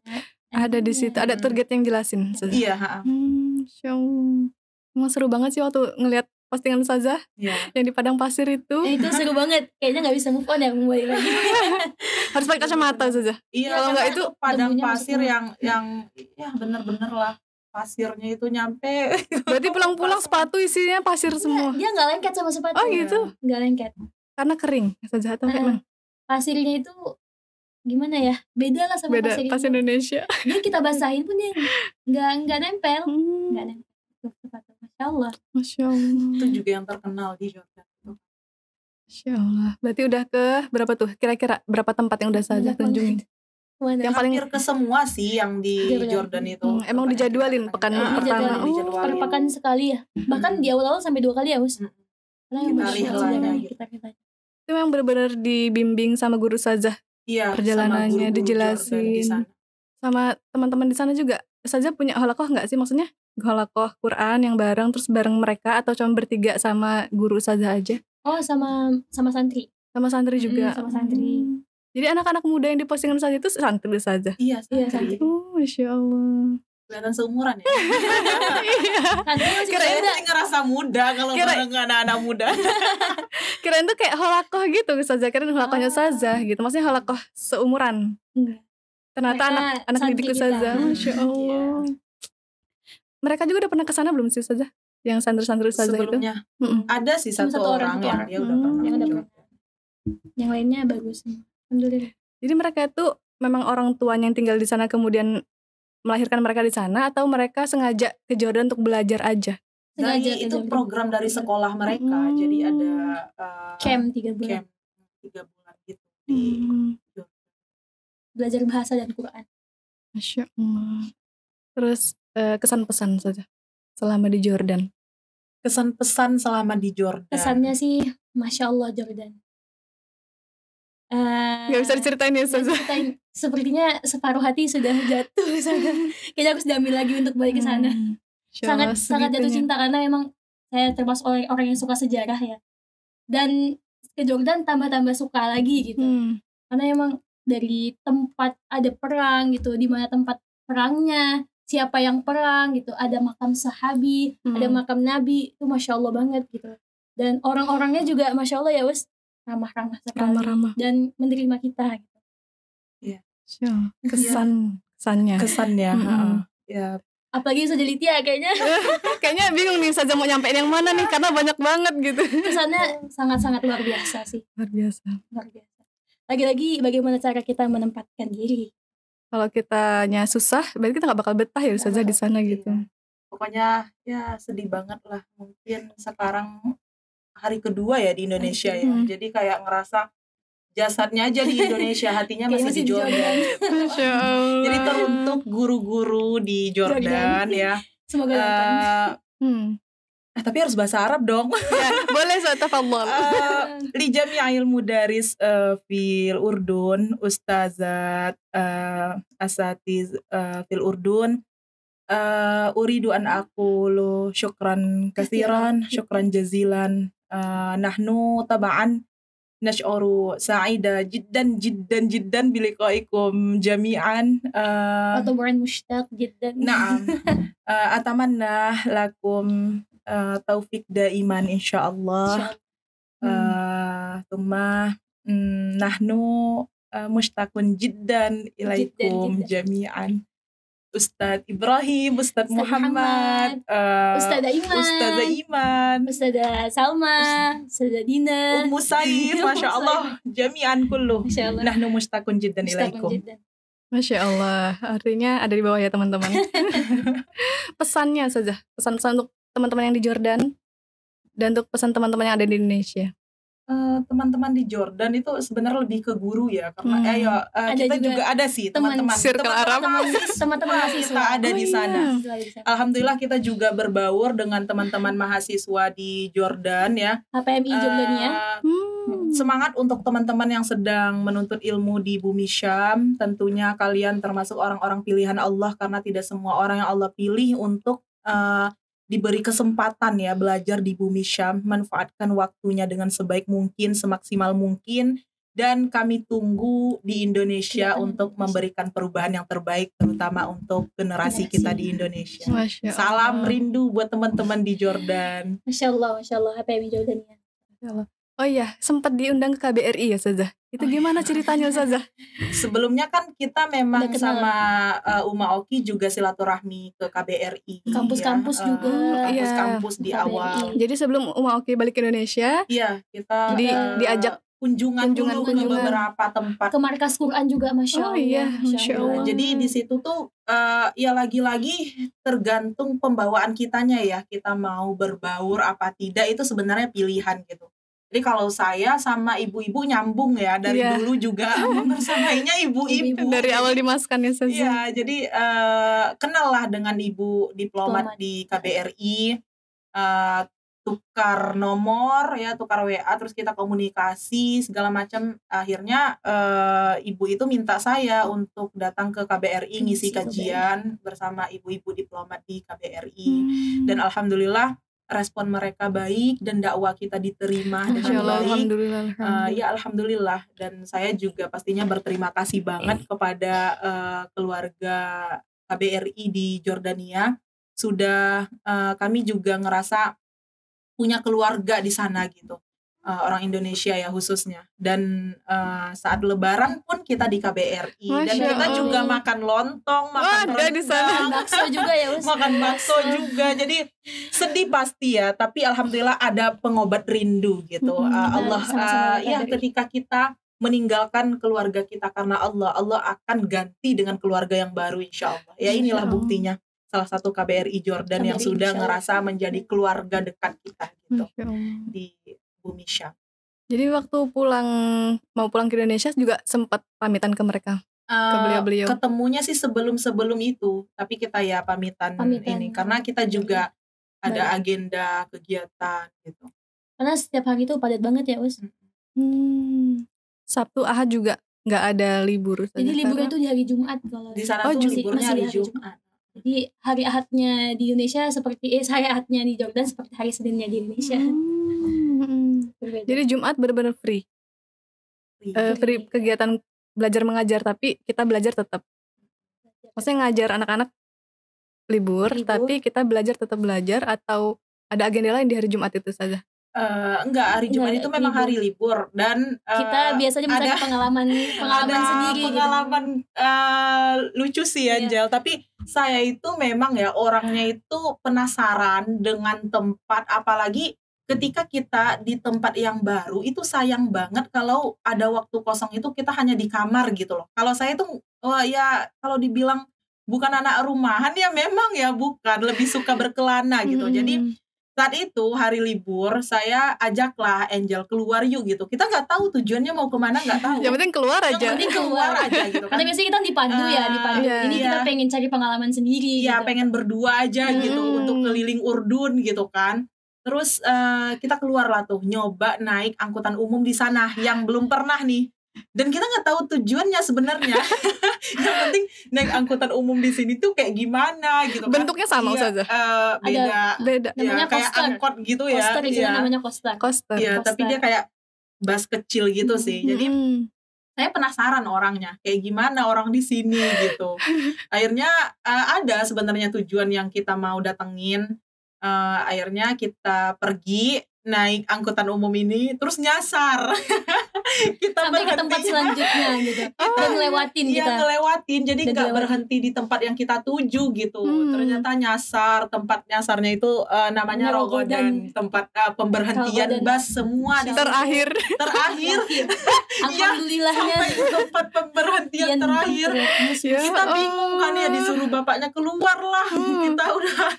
Ada di situ, ada tour guide yang jelasin Ustazah. Iya, Masya Allah. Emang seru banget sih waktu ngelihat postingan Ustazah iya. yang di padang pasir itu. itu seru banget. Kayaknya nggak bisa move on ya kembali lagi. Harus pakai kacamata Ustazah. Iya, Kalau karena nggak itu itu, padang debunya pasir masuk yang ya bener-bener lah pasirnya itu nyampe. berarti pulang-pulang sepatu isinya pasir semua. Dia nggak lengket sama sepatu. Oh gitu. Nggak lengket. Karena kering Ustazah atau kayak mana? Pasirnya itu gimana ya? Beda lah sama Beda pasir pas Indo. Indonesia. Dia kita basahin pun dia nggak nempel. Nggak nempel. Sepatu. Masya Allah. Masya Allah. Itu juga yang terkenal di Jordan. Masya Allah. Berarti udah ke berapa tuh? Kira-kira berapa tempat yang udah Ustazah Banyak kunjungi? Mana? Yang paling Hampir ke semua sih yang di Jordan. Jordan itu. emang dijadwalin pekan pertama. Dijadwalin. Oh, Per pekan sekali ya. Bahkan di awal-awal sampai 2 kali ya, Us. Karena Kita Masya Allah, rihlanya jangan gitu. kita rihlanya. itu memang benar-benar dibimbing sama guru Ustazah, Iya, perjalanannya sama guru-guru dijelasin. Jordan di sana. sama teman-teman di sana juga. Ustazah punya halakoh nggak sih? Maksudnya halakoh Quran yang bareng terus bareng mereka atau cuma bertiga sama guru Ustazah aja? Oh, sama santri. Sama santri juga. Sama santri. Jadi anak-anak muda yang dipostingan saja itu santri Ustazah. Iya, Iya, santri. Oh, Masya Allah. Kelihatan seumuran ya. Santri masih Kirain muda. sih ngerasa muda kalau Kirain- bareng anak-anak muda. Kirain tuh kayak halakoh gitu Ustazah. Kirain halakohnya Ustazah gitu. Maksudnya halakoh seumuran. Enggak. Ternyata Mereka anak santri didik kita. Ustazah. Masya Iya. Allah. Mereka juga udah pernah kesana belum sih Ustazah? Yang santri-santri Ustazah itu? Sebelumnya Mm-mm. ada sih Cuma satu orang yang dia udah pernah. Yang ke ada Jordan. Yang lainnya bagus. Alhamdulillah. Jadi mereka itu memang orang tuanya yang tinggal di sana kemudian melahirkan mereka di sana, atau mereka sengaja ke Jordan untuk belajar aja? Sengaja Dari ke itu Jordan. program dari sekolah mereka. Hmm. Jadi ada Camp 3 bulan. camp 3 bulan gitu di Belajar bahasa dan Quran. Masya Allah. Terus kesan-pesan saja selama di Jordan. kesan pesan selama di Jordan. Kesannya sih Masya Allah Jordan. Gak bisa diceritain ya Saya Ustazah? ceritain, sepertinya separuh hati sudah jatuh ke sana. Kayaknya harus diambil lagi untuk balik ke sana. Masya Allah, Sangat jatuh segitunya. cinta karena memang saya termasuk orang yang suka sejarah ya. Dan ke Jordan tambah-tambah suka lagi gitu. Karena emang dari tempat ada perang gitu, di mana tempat perangnya, siapa yang perang gitu, ada makam sahabi, ada makam nabi, itu Masya Allah banget gitu. Dan orang-orangnya juga Masya Allah ya wes, ramah-ramah sekali. Ramah-ramah. Dan menerima kita gitu. Masya Allah. Kesannya. Kesannya. Mm-mm. Ya, Apalagi Ustazah Litia kayaknya Kayaknya bingung nih Ustazah mau nyampein yang mana nih, karena banyak banget gitu. kesannya sangat-sangat luar biasa sih. Luar biasa. Luar biasa. Lagi-lagi bagaimana cara kita menempatkan diri. Kalau kitanya susah, berarti kita gak bakal betah ya Ustazah di sana gitu. pokoknya ya sedih banget lah. Mungkin sekarang hari kedua ya di Indonesia ya. Jadi kayak ngerasa jasadnya aja di Indonesia, hatinya Kayaknya masih di Jordan. Masya Allah. Jadi teruntuk guru-guru di Jordan ya. Semoga nonton. Tapi harus bahasa Arab dong. Ya, boleh Ustazah, tafadhol. Li jami'il mudaris fil Urdun, ustazat asatiz fil Urdun, uridu an aqulu syukran katsiran, syukran jazilan. Nahnu taba'an nash'uru sa'ida jiddan biliqaikum jami'an. Atau bukan mushtaq jiddan. Naam. Atamanna lakum taufik daiman insyaallah. Thumma nahnu mushtaqun jiddan ilaikum jami'an. Ustadz Ibrahim, Ustadz Muhammad, Ustazah Iman, Ustazah Salma, Ustazah Dina, Ummu Saif, Masya Allah, jami'an kullu. Masya Allah. Nahnu mushtaqun jiddan ilaikum. Masya Allah, artinya ada di bawah ya teman-teman. Pesannya saja, pesan-pesan untuk teman-teman yang di Jordan dan untuk pesan teman-teman yang ada di Indonesia. Teman-teman di Jordan itu sebenarnya lebih ke guru ya, karena Ada kita juga juga ada sih teman- teman-teman Circle Arab. teman-teman mahasiswa kita ada di Oh, sana. iya. Mahasiswa di sana. Alhamdulillah kita juga berbaur dengan teman-teman mahasiswa di Jordan ya. HPMI Jordania. Semangat untuk teman-teman yang sedang menuntut ilmu di Bumi Syam. Tentunya kalian termasuk orang-orang pilihan Allah, karena tidak semua orang yang Allah pilih untuk diberi kesempatan ya belajar di Bumi Syam. Manfaatkan waktunya dengan sebaik mungkin, semaksimal mungkin. Dan kami tunggu di Indonesia Kedatangan untuk Indonesia. memberikan perubahan yang terbaik, terutama untuk generasi Generasi. kita di Indonesia. Masya Salam Allah. rindu buat teman-teman di Jordan. Masya Allah HPMI Jordania. Masya Allah. Oh iya, sempat diundang ke KBRI ya Ustazah. Itu gimana ceritanya Ustazah? Sebelumnya kan kita memang Udah kenal. sama Uma Oki juga silaturahmi ke KBRI. Kampus-kampus juga. Kampus-kampus di KBRI. awal. Jadi sebelum Uma Oki balik ke Indonesia, Iya, kita Jadi diajak kunjungan dulu ke kunjungan. beberapa tempat. Ke markas Quran juga Masya Oh Allah. iya, Masya Allah. Jadi di situ tuh ya lagi-lagi tergantung pembawaan kitanya ya. Kita mau berbaur apa tidak itu sebenarnya pilihan gitu. Jadi kalau saya sama ibu-ibu nyambung ya dari Iya. dulu juga bersamainya ibu-ibu. dari awal dimasukkan ya Ustazah. Iya, jadi kenal lah dengan ibu diplomat Diplomat. di KBRI, tukar nomor ya, tukar WA, terus kita komunikasi segala macam. Akhirnya ibu itu minta saya untuk datang ke KBRI ngisi Ngisi kajian bersama ibu-ibu diplomat di KBRI. Hmm. Dan alhamdulillah respon mereka baik dan dakwah kita diterima Masya dengan Allah, baik. alhamdulillah. Ya alhamdulillah, dan saya juga pastinya berterima kasih banget kepada keluarga KBRI di Jordania. Sudah kami juga ngerasa punya keluarga di sana gitu, orang Indonesia ya khususnya. Dan saat Lebaran pun kita di KBRI dan Masya kita juga Allah. makan lontong, makan ada di sana. rendang, Bakso juga ya Us. makan bakso juga. Jadi sedih pasti ya, tapi alhamdulillah ada pengobat rindu gitu. Allah sama-sama ya KBRI. ketika kita meninggalkan keluarga kita karena Allah akan ganti dengan keluarga yang baru insya Allah. Ya inilah Insya Allah. buktinya salah satu KBRI Jordan yang KBRI sudah insya Allah. ngerasa menjadi keluarga dekat kita gitu Masya Allah. di Bumi Syam. Jadi waktu mau pulang ke Indonesia juga sempat pamitan ke mereka. beliau-beliau. Ketemunya sih sebelum itu, tapi kita ya pamitan ini karena kita juga ada agenda kegiatan gitu. Karena setiap hari itu padat banget ya Us. Sabtu Ahad juga nggak ada libur. Jadi liburnya itu di hari Jumat kalau Di sana tuh liburnya hari Jumat. Jadi hari Ahadnya di Indonesia seperti hari Ahadnya di Jordan seperti hari Seninnya di Indonesia. Berbeda. Jadi Jumat benar-benar free. Free kegiatan belajar mengajar, tapi kita belajar tetap. Maksudnya ngajar anak-anak libur, tapi kita belajar tetap belajar, atau ada agenda lain di hari Jumat itu saja? Enggak, hari Jumat itu memang libur. hari libur dan Kita biasanya mencari pengalaman sendiri pengalaman lucu sih Angel, tapi saya itu memang ya orangnya itu penasaran dengan tempat, apalagi ketika kita di tempat yang baru itu sayang banget kalau ada waktu kosong itu kita hanya di kamar gitu loh. Kalau saya tuh ya kalau dibilang bukan anak rumahan ya memang ya bukan, lebih suka berkelana gitu. Jadi saat itu hari libur saya ajaklah Angel keluar yuk gitu. Kita nggak tahu tujuannya mau kemana, nggak tahu. Yang penting keluar aja. Yang penting keluar aja gitu kan. Karena biasanya kita dipandu dipandu. Iya. Ini kita pengen cari pengalaman sendiri. Iya, gitu. pengen berdua aja gitu untuk keliling Urdun gitu kan. Terus kita keluar lah tuh nyoba naik angkutan umum di sana yang belum pernah nih. Dan kita nggak tahu tujuannya sebenarnya. Yang penting naik angkutan umum di sini tuh kayak gimana gitu kan. Bentuknya sama saja. Beda. Namanya Ya, kayak coaster. angkot gitu ya. Coaster itu namanya coaster. Coaster. Iya, tapi dia kayak bus kecil gitu sih. Jadi saya penasaran orangnya kayak gimana orang di sini gitu. Akhirnya ada sebenarnya tujuan yang kita mau datengin. Akhirnya kita pergi naik angkutan umum ini terus nyasar. Kita sampai ke tempat selanjutnya gitu. Kita ngelewatin Iya, kita. ngelewatin. Jadi nggak berhenti di tempat yang kita tuju gitu. Ternyata nyasar, tempat nyasarnya itu namanya Rogodan, tempat pemberhentian bus semua di terakhir. Alhamdulillahnya sampai tempat pemberhentian terakhir. Kita bingung kan ya, disuruh bapaknya keluar lah. Kita udah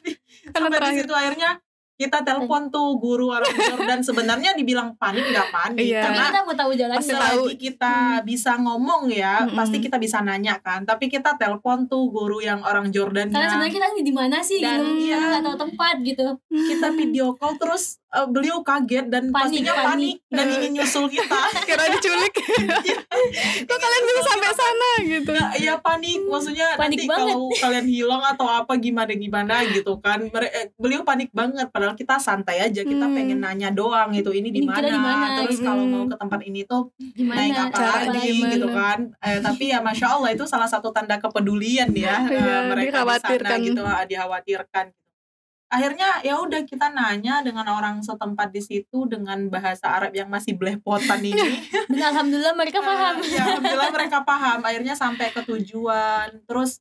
sampai di situ akhirnya kita telepon tuh guru orang Jordan, sebenarnya dibilang panik nggak panik, Iya. Tapi karena kita mau tahu jalannya. Pasti tahu. selagi kita bisa ngomong ya, pasti kita bisa nanya kan. Tapi kita telepon tuh guru yang orang Jordannya. Karena sebenarnya kita di mana sih Dan gitu, iya. nggak tahu tempat gitu. Kita video call terus beliau kaget dan pastinya panik dan ingin nyusul kita. Kira diculik. Kok kalian bisa sampai sana gitu? Iya panik, maksudnya Panik nanti banget. kalau kalian hilang atau apa gimana gitu kan. Beliau panik banget, padahal kita santai aja, kita pengen nanya doang itu ini di Ini kita di mana, mana, terus gitu. kalau mau ke tempat ini tuh Gimana naik apa cara lagi gimana? gitu kan. Tapi ya masya Allah itu salah satu tanda kepedulian ya. Iya, Mereka di sana dikhawatirkan. gitu, dikhawatirkan gitu. Akhirnya ya udah kita nanya dengan orang setempat di situ dengan bahasa Arab yang masih belepotan ini. Dan alhamdulillah mereka paham. Ya, alhamdulillah mereka paham. Akhirnya sampai ke tujuan. Terus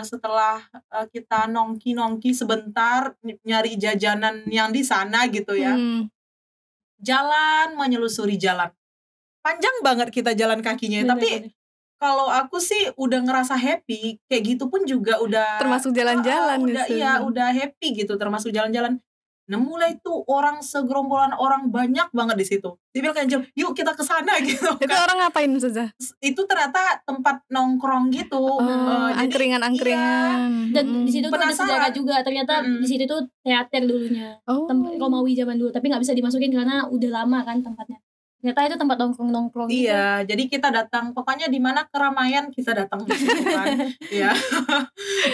setelah kita nongki sebentar nyari jajanan yang di sana gitu ya. Jalan menyelusuri jalan. Panjang banget kita jalan kakinya. Bener, Tapi bener. kalau aku sih udah ngerasa happy, kayak gitu pun juga udah Termasuk jalan-jalan udah gitu. iya udah happy gitu, termasuk jalan-jalan. Nah mulai tuh orang segerombolan orang banyak banget di situ. Dia bilang kayak yuk kita ke sana gitu. Itu orang ngapain Ustazah? Itu ternyata tempat nongkrong gitu. Jadi, Angkringan-angkringan. Dan di situ tuh ada Penasaran. sejarah juga. Ternyata di situ tuh teater dulunya. Oh. Romawi zaman dulu, tapi nggak bisa dimasukin karena udah lama kan tempatnya. Ternyata itu tempat nongkrong gitu. Iya, jadi kita datang, pokoknya di mana keramaian kita datang di situ kan. Ya.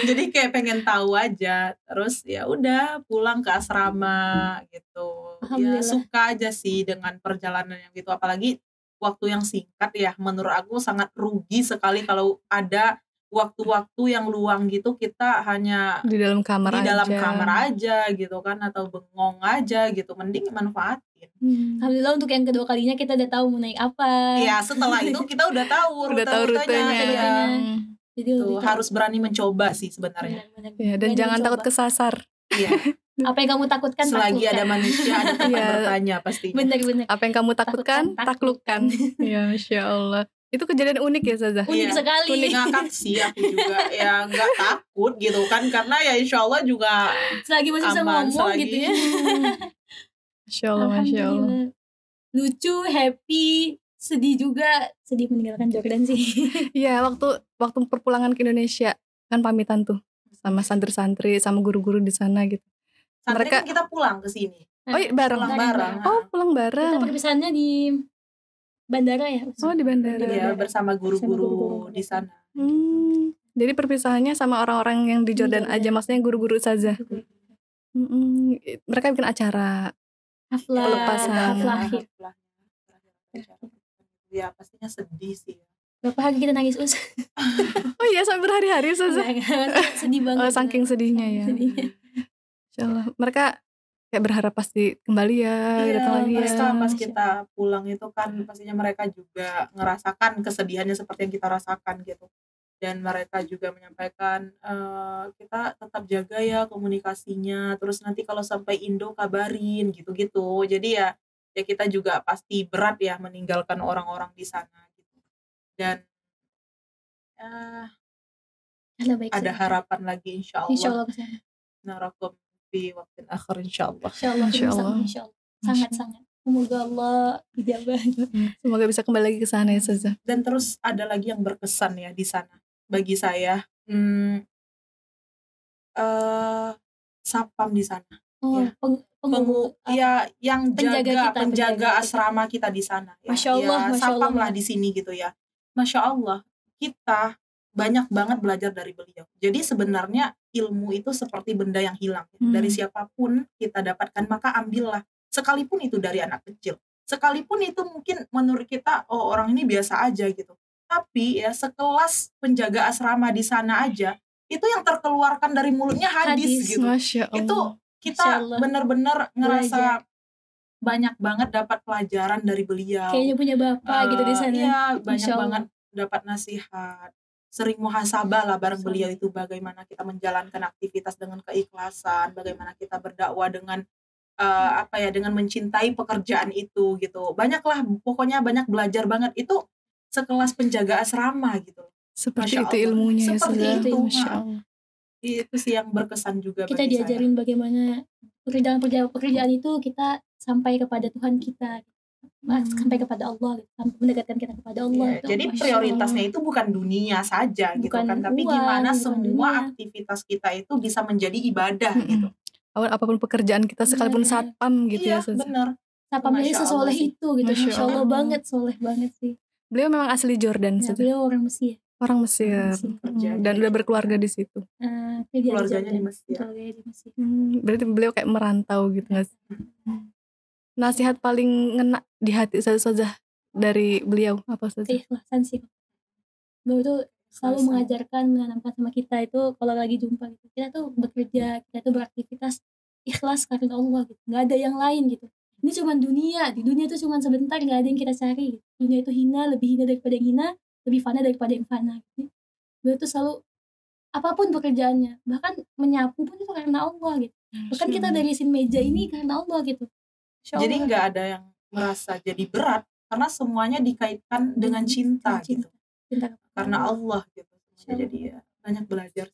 Jadi kayak pengen tahu aja. Terus ya udah pulang ke asrama gitu. Ya Alhamdulillah. suka aja sih dengan perjalanan yang gitu, apalagi waktu yang singkat ya. Menurut aku sangat rugi sekali kalau ada waktu-waktu yang luang gitu kita hanya Di dalam kamar di aja. dalam kamar aja gitu kan, atau bengong aja gitu. Mending manfaatin. Alhamdulillah untuk yang kedua kalinya kita udah tahu mau naik apa. Iya, setelah itu kita udah tahu Udah tahu rutenya. Iya. Jadi Tuh, lebih harus berani mencoba sih sebenarnya. benar-benar. Ya, dan Berani jangan mencoba. takut kesasar. Iya. Apa yang kamu takutkan Selagi ada taklukkan. manusia ada tempat Iya. bertanya pastinya. Benar-benar. Apa yang kamu takutkan, taklukkan. Ya, Masya Allah. Itu kejadian unik ya, Ustazah? Unik Iya. sekali. Ngakak sih aku juga ya nggak takut gitu kan, karena ya insya Allah juga Selagi masih bisa aman ngomong selagi. gitu ya. Masya Allah, Masya Allah. Alhamdulillah. Lucu, happy, sedih juga. Sedih meninggalkan Jordan sih. Iya, waktu perpulangan ke Indonesia kan pamitan tuh sama santri-santri, sama guru-guru di sana gitu. Santri Mereka- kan kita pulang ke sini. Oh, iya, bareng. Pulang bareng. Oh, pulang Kita bareng. perpisahannya di bandara ya. Oh, di bandara. Iya, bersama Sama guru-guru guru-guru. di sana. Jadi perpisahannya sama orang-orang yang di Jordan Iya, aja, maksudnya guru-guru Ustazah. Mereka bikin acara. Haflah, Pelepasan. haflah akhir. Ya pastinya sedih sih. Berapa hari kita nangis Us? Oh iya, sampai berhari-hari Ustazah. Sedih banget. Oh, saking sedihnya ya. Sedihnya. Insya Allah. Mereka kayak berharap pasti kembali ya, datang lagi ya. Pas kita pulang itu kan pastinya mereka juga ngerasakan kesedihannya seperti yang kita rasakan gitu. Dan mereka juga menyampaikan kita tetap jaga ya komunikasinya, terus nanti kalau sampai Indo kabarin gitu-gitu. Jadi ya kita juga pasti berat ya meninggalkan orang-orang di sana gitu. Dan Halo, baik, ada sedih. harapan lagi insya Insya Allah. Allah kesana. Narakum fi waktu akhir insya Allah. Insya Allah. Insya Allah. Insya Allah. Sangat-sangat. Semoga Allah ijabah. Semoga bisa kembali lagi ke sana ya Ustazah. Dan terus ada lagi yang berkesan ya di sana bagi saya, sapam di sana. Oh, Ya. Yang penjaga asrama kita di sana. Ya. Masya Allah, Masya sapam Allah. lah di sini gitu ya. Masya Allah, kita banyak banget belajar dari beliau. Jadi sebenarnya ilmu itu seperti benda yang hilang. Dari siapapun kita dapatkan, maka ambillah. Sekalipun itu dari anak kecil. Sekalipun itu mungkin menurut kita, oh orang ini biasa aja gitu. Tapi ya sekelas penjaga asrama di sana aja, itu yang terkeluarkan dari mulutnya hadis gitu. Masya Allah. Itu kita Masya Allah. benar-benar ngerasa Belajar. banyak banget dapat pelajaran dari beliau. Kayaknya punya bapak gitu di sana. Iya, banyak Masya Allah. banget dapat nasihat. Sering muhasabah lah bareng beliau itu, bagaimana kita menjalankan aktivitas dengan keikhlasan, bagaimana kita berdakwah dengan dengan mencintai pekerjaan itu gitu. Banyaklah, pokoknya banyak belajar banget. Itu sekelas penjaga asrama gitu. Seperti Masya itu Allah. ilmunya ya Seperti Ustazah. itu. Masya Allah. Itu sih yang berkesan juga Kita bagi diajarin bagaimana pekerjaan itu kita sampai kepada Tuhan kita, sampai kepada Allah gitu, mendekatkan kita kepada Allah. Ya, Itu jadi Masya prioritasnya Allah. itu bukan dunia saja gitu Bukan kan, tapi uang, gimana bukan semua dunia. aktivitas kita itu bisa menjadi ibadah gitu. Apapun pekerjaan kita sekalipun Benar. satpam gitu Iya ya Ustazah. benar. Sapamnya Masya Allah sesoleh sih. itu gitu. Masya Masya Allah Allah. banget, soleh banget sih. Beliau memang asli Jordan Ya, Ustazah. beliau orang Mesir. Orang Mesir. Mesir. Kerjanya Dan di udah Jordan. berkeluarga di situ. Kerja Keluarganya di Jordan. Mesir. Keluarganya di Mesir. Berarti beliau kayak merantau gitu nggak sih? Nasihat paling ngena di hati Ustazah dari beliau apa Ustazah? Keikhlasan sih. Beliau tuh selalu Keikhlasan. mengajarkan, menanamkan sama kita itu kalau lagi jumpa gitu. Kita tuh bekerja, kita tuh beraktivitas ikhlas karena Allah gitu. Nggak ada yang lain gitu. Ini cuma dunia, di dunia tuh cuma sebentar, nggak ada yang kita cari gitu. Dunia itu hina, lebih hina daripada yang hina, lebih fana daripada yang fana gitu. Beliau tuh selalu apapun pekerjaannya, bahkan menyapu pun itu karena Allah gitu. Bahkan kita barisin meja ini karena Allah gitu. Masya Jadi Allah. nggak ada yang merasa jadi berat karena semuanya dikaitkan dengan cinta gitu. Cinta. Karena Allah gitu. Masya Allah. Jadi ya banyak belajar.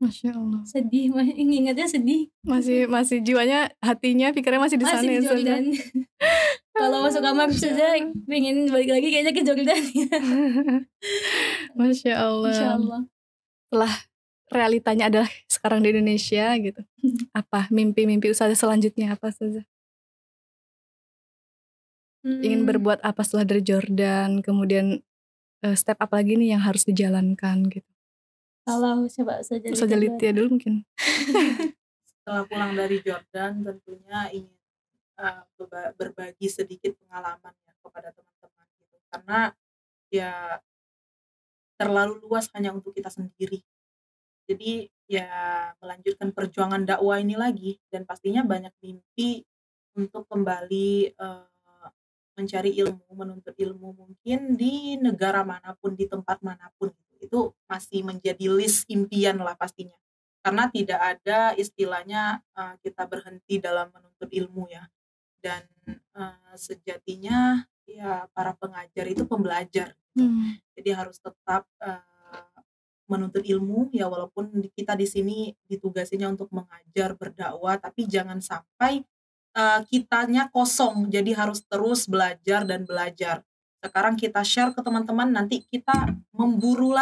Masya Allah. Sedih, ingatnya sedih. Masih jiwanya, hatinya, pikirannya masih di sana Masih di ya Ustazah. Jordan. Kalau masuk kamar saja pengen balik lagi kayaknya ke Jordan. Masya Allah. Insya Allah. Setelah realitanya adalah sekarang di Indonesia gitu. Apa mimpi-mimpi Ustazah selanjutnya apa Ustazah? Ingin berbuat apa setelah dari Jordan, kemudian step apa lagi nih yang harus dijalankan gitu. Kalau coba saja Ustazah Litia dulu mungkin. Setelah pulang dari Jordan tentunya ingin berbagi sedikit pengalaman ya kepada teman-teman gitu. Karena ya terlalu luas hanya untuk kita sendiri. Jadi ya melanjutkan perjuangan dakwah ini lagi dan pastinya banyak mimpi untuk kembali mencari ilmu, menuntut ilmu mungkin di negara manapun, di tempat manapun gitu. Itu masih menjadi list impian lah pastinya. Karena tidak ada istilahnya kita berhenti dalam menuntut ilmu ya. Dan sejatinya ya para pengajar itu pembelajar gitu. Jadi harus tetap menuntut ilmu ya, walaupun kita di sini ditugasinya untuk mengajar, berdakwah, tapi jangan sampai kitanya kosong, jadi harus terus belajar dan belajar. Sekarang kita share ke teman-teman, nanti kita memburu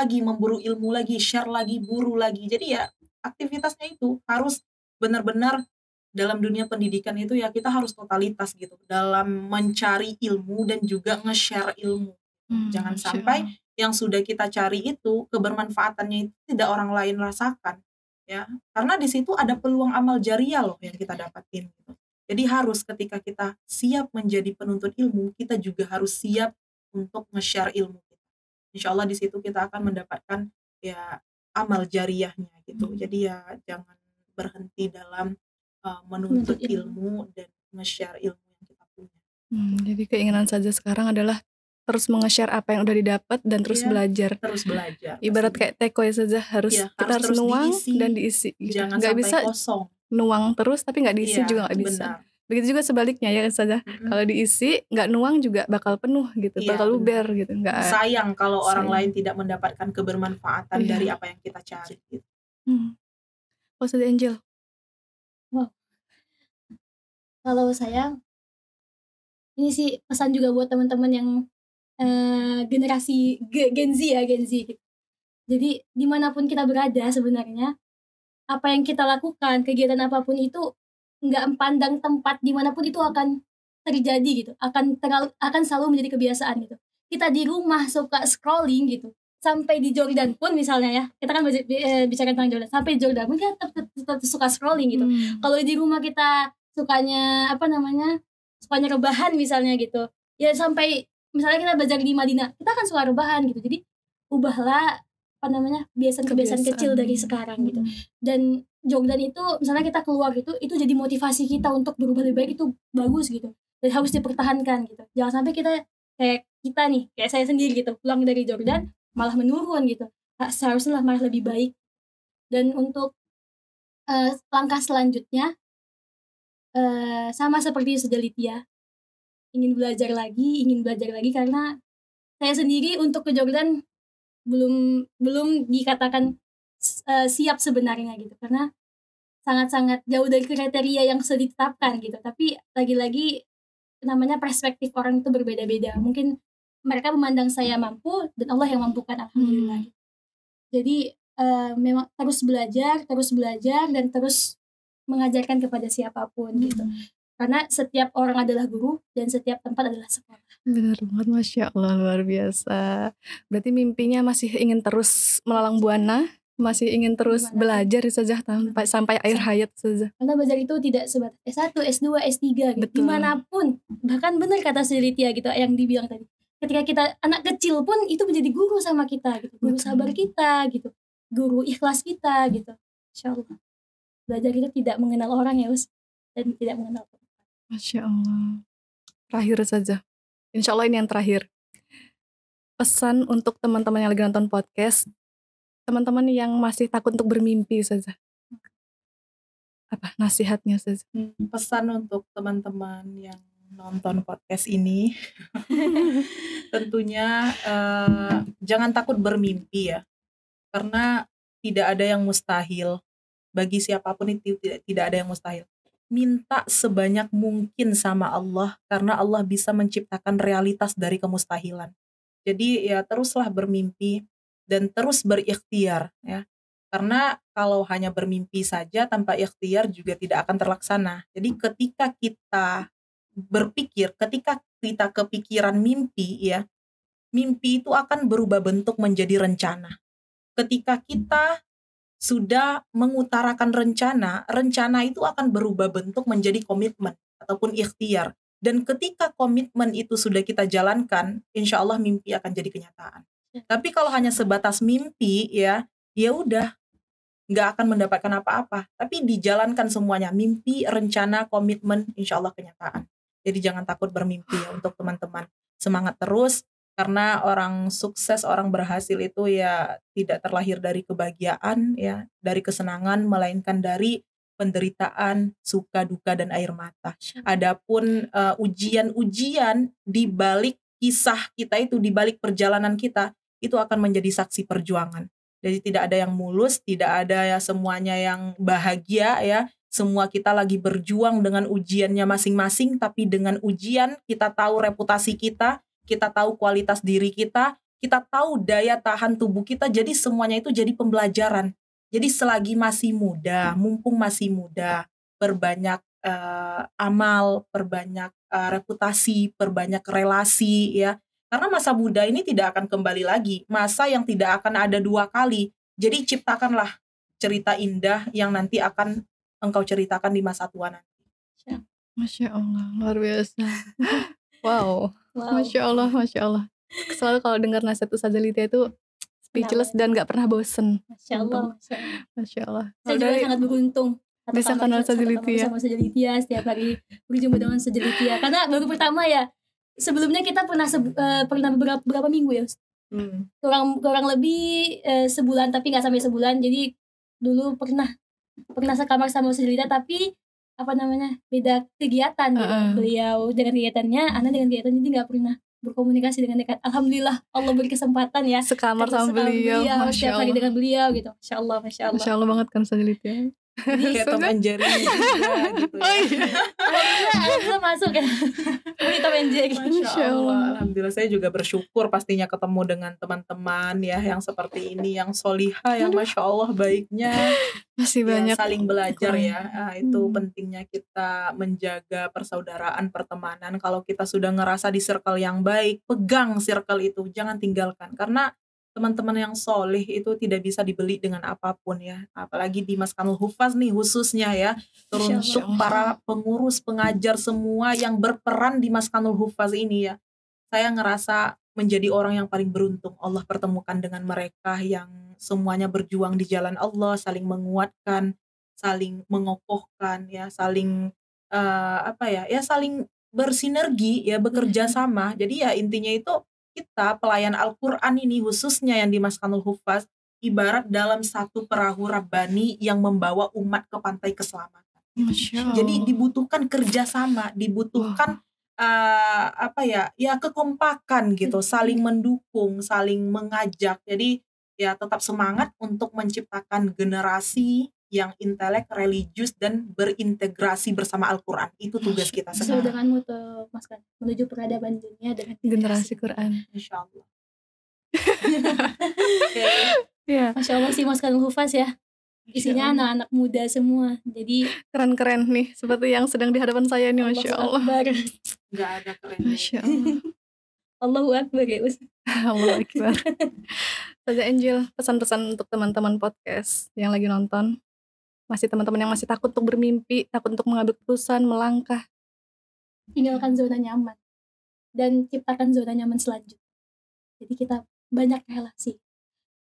ilmu lagi, share lagi, buru lagi. Jadi ya aktivitasnya itu harus benar-benar dalam dunia pendidikan itu ya kita harus totalitas gitu dalam mencari ilmu dan juga nge-share ilmu. Jangan sampai yang sudah kita cari itu kebermanfaatannya itu tidak orang lain rasakan ya. Karena di situ ada peluang amal jariah loh yang kita dapatin gitu. Jadi harus ketika kita siap menjadi penuntut ilmu, kita juga harus siap untuk nge-share ilmu kita. Insya Allah di situ kita akan mendapatkan ya amal jariahnya gitu. Jadi ya jangan berhenti dalam menuntut ilmu dan nge-share ilmu yang kita punya. Jadi keinginan saja sekarang adalah terus menge-share apa yang udah didapat dan terus belajar. Terus belajar. Ibarat kayak teko ya saja, kita harus terus nuang diisi, dan diisi. Gitu. Jangan nggak sampai bisa kosong. Nuang terus tapi nggak diisi juga nggak bisa. Benar. Begitu juga sebaliknya ya saja. Kalau diisi nggak nuang juga bakal penuh gitu, bakal luber gitu. Nggak. Sayang kalau orang lain tidak mendapatkan kebermanfaatan dari apa yang kita cari. Gitu. Ustazah Angel. Wow. Kalau saya ini sih pesan juga buat teman-teman yang generasi Gen Z ya, Gen Z gitu. Jadi dimanapun kita berada sebenarnya, apa yang kita lakukan, kegiatan apapun itu nggak pandang tempat, dimanapun itu akan terjadi gitu, akan selalu menjadi kebiasaan gitu. Kita di rumah suka scrolling gitu, sampai di Jordan pun misalnya ya, kita kan bicara tentang Jordan, sampai di Jordan pun kita tetap suka scrolling gitu. Kalau di rumah kita sukanya rebahan misalnya gitu, ya sampai misalnya kita belajar di Madinah, kita kan suka rebahan gitu. Jadi ubahlah kebiasaan kecil dari sekarang gitu. Dan Jordan itu misalnya kita keluar itu jadi motivasi kita untuk berubah lebih baik, itu bagus gitu dan harus dipertahankan gitu. Jangan sampai kita kayak saya sendiri gitu, pulang dari Jordan malah menurun gitu. Seharusnya malah lebih baik. Dan untuk langkah selanjutnya sama seperti Ustazah Litia, ingin belajar lagi karena saya sendiri untuk ke Jordan belum dikatakan siap sebenarnya gitu, karena sangat-sangat jauh dari kriteria yang sudah ditetapkan gitu. Tapi lagi-lagi namanya perspektif orang itu berbeda-beda. Mungkin mereka memandang saya mampu dan Allah yang mampukan, alhamdulillah. Jadi memang terus belajar dan terus mengajarkan kepada siapapun gitu. Karena setiap orang adalah guru dan setiap tempat adalah sekolah. Benar banget, Masya Allah, luar biasa. Berarti mimpinya masih ingin terus melalang buana, masih ingin terus belajar saja sampai akhir hayat saja. Karena belajar itu tidak sebatas S1, S2, S3 gitu. Betul. Dimanapun. Bahkan benar kata Silitia gitu yang dibilang tadi. Ketika kita anak kecil pun itu menjadi guru sama kita gitu. Guru sabar kita gitu. Guru ikhlas kita gitu. Insya Allah. Belajar itu tidak mengenal orang ya Us. Dan tidak mengenal tempat. Masya Allah. Terakhir saja. Insya Allah ini yang terakhir. Pesan untuk teman-teman yang lagi nonton podcast, teman-teman yang masih takut untuk bermimpi saja. Apa nasihatnya saja? Pesan untuk teman-teman yang nonton podcast ini, tentunya jangan takut bermimpi ya, karena tidak ada yang mustahil. Bagi siapapun itu tidak ada yang mustahil. Minta sebanyak mungkin sama Allah, karena Allah bisa menciptakan realitas dari kemustahilan. Jadi ya teruslah bermimpi dan terus berikhtiar ya. Karena kalau hanya bermimpi saja tanpa ikhtiar juga tidak akan terlaksana. Jadi ketika kita berpikir, ketika kita kepikiran mimpi ya, mimpi itu akan berubah bentuk menjadi rencana. Ketika kita sudah mengutarakan rencana, rencana itu akan berubah bentuk menjadi komitmen ataupun ikhtiar. Dan ketika komitmen itu sudah kita jalankan, insya Allah mimpi akan jadi kenyataan. Tapi kalau hanya sebatas mimpi ya udah nggak akan mendapatkan apa-apa. Tapi dijalankan semuanya, mimpi, rencana, komitmen, insya Allah kenyataan. Jadi jangan takut bermimpi ya untuk teman-teman. Semangat terus. Karena orang sukses, orang berhasil itu ya tidak terlahir dari kebahagiaan ya, dari kesenangan, melainkan dari penderitaan, suka, duka, dan air mata. Adapun ujian-ujian di balik kisah kita itu, di balik perjalanan kita, itu akan menjadi saksi perjuangan. Jadi tidak ada yang mulus, tidak ada ya semuanya yang bahagia ya. Semua kita lagi berjuang dengan ujiannya masing-masing, tapi dengan ujian kita tahu reputasi kita tahu kualitas diri kita tahu daya tahan tubuh kita, jadi semuanya itu jadi pembelajaran. Jadi selagi masih muda, mumpung masih muda, perbanyak amal, perbanyak reputasi, perbanyak relasi ya. Karena masa muda ini tidak akan kembali lagi, masa yang tidak akan ada dua kali. Jadi ciptakanlah cerita indah yang nanti akan engkau ceritakan di masa tua nanti. Masya Allah, luar biasa. Wow. Masya Allah, Masya Allah. Selalu kalau dengar nasihat Ustazah Litia itu speechless dan gak pernah bosen. Masya Allah. Masya Allah. Saya juga sangat beruntung bisa kenal Ustazah Litia. Sama Ustazah Litia, setiap hari berjumpa dengan Ustazah Litia. Karena baru pertama ya. Sebelumnya kita pernah beberapa minggu ya. Kurang lebih sebulan, tapi gak sampai sebulan. Jadi dulu pernah sekamar sama Ustazah Litia, tapi beda kegiatan gitu. Beliau dengan kegiatannya, Ana dengan kegiatan, jadi nggak pernah berkomunikasi dengan dekat. Alhamdulillah Allah beri kesempatan ya sekamar sama beliau, setiap hari dengan beliau gitu. Masya Allah Masya Allah banget kan Ustazah Litia. Kayak Tom and Jerry juga gitu ya. Alhamdulillah masuk ya. Ini Tom and Jerry. Masya Allah. Alhamdulillah saya juga bersyukur pastinya ketemu dengan teman-teman ya yang seperti ini, yang solihah, yang Masya Allah baiknya. Masih banyak saling belajar ya. Nah, itu pentingnya kita menjaga persaudaraan, pertemanan. Kalau kita sudah ngerasa di circle yang baik, pegang circle itu, jangan tinggalkan. Karena teman-teman yang soleh itu tidak bisa dibeli dengan apapun ya. Apalagi di Maskanul Hufaz nih khususnya ya. Teruntuk para pengurus, pengajar semua yang berperan di Maskanul Hufaz ini ya. Saya ngerasa menjadi orang yang paling beruntung. Allah pertemukan dengan mereka yang semuanya berjuang di jalan Allah, saling menguatkan, saling mengokohkan ya, saling saling bersinergi ya, bekerja sama. Jadi ya intinya itu kita pelayan Al-Quran ini khususnya yang di Maskanul Hufaz ibarat dalam satu perahu Rabbani yang membawa umat ke pantai keselamatan. Jadi dibutuhkan kerjasama, dibutuhkan kekompakan gitu, saling mendukung, saling mengajak. Jadi ya tetap semangat untuk menciptakan generasi yang intelek, religius, dan berintegrasi bersama Al-Quran. Itu tugas kita Sesuai sekarang. dengan mutu Mas kan, menuju peradaban dunia dengan Generasi Quran. Insya Allah. Iya, Masya Allah sih Mas kan Hufaz ya. Isinya anak-anak muda semua. Jadi keren-keren nih, seperti yang sedang di hadapan saya nih, Masya Allah. Akbar. Nggak ada keren. Masya Allah. Allahu Akbar ya Us. Allah Akbar. Saja Angel, pesan-pesan untuk teman-teman podcast yang lagi nonton. Masih teman-teman yang masih takut untuk bermimpi, takut untuk mengambil keputusan, melangkah. Tinggalkan zona nyaman. Dan ciptakan zona nyaman selanjutnya. Jadi kita banyak relasi.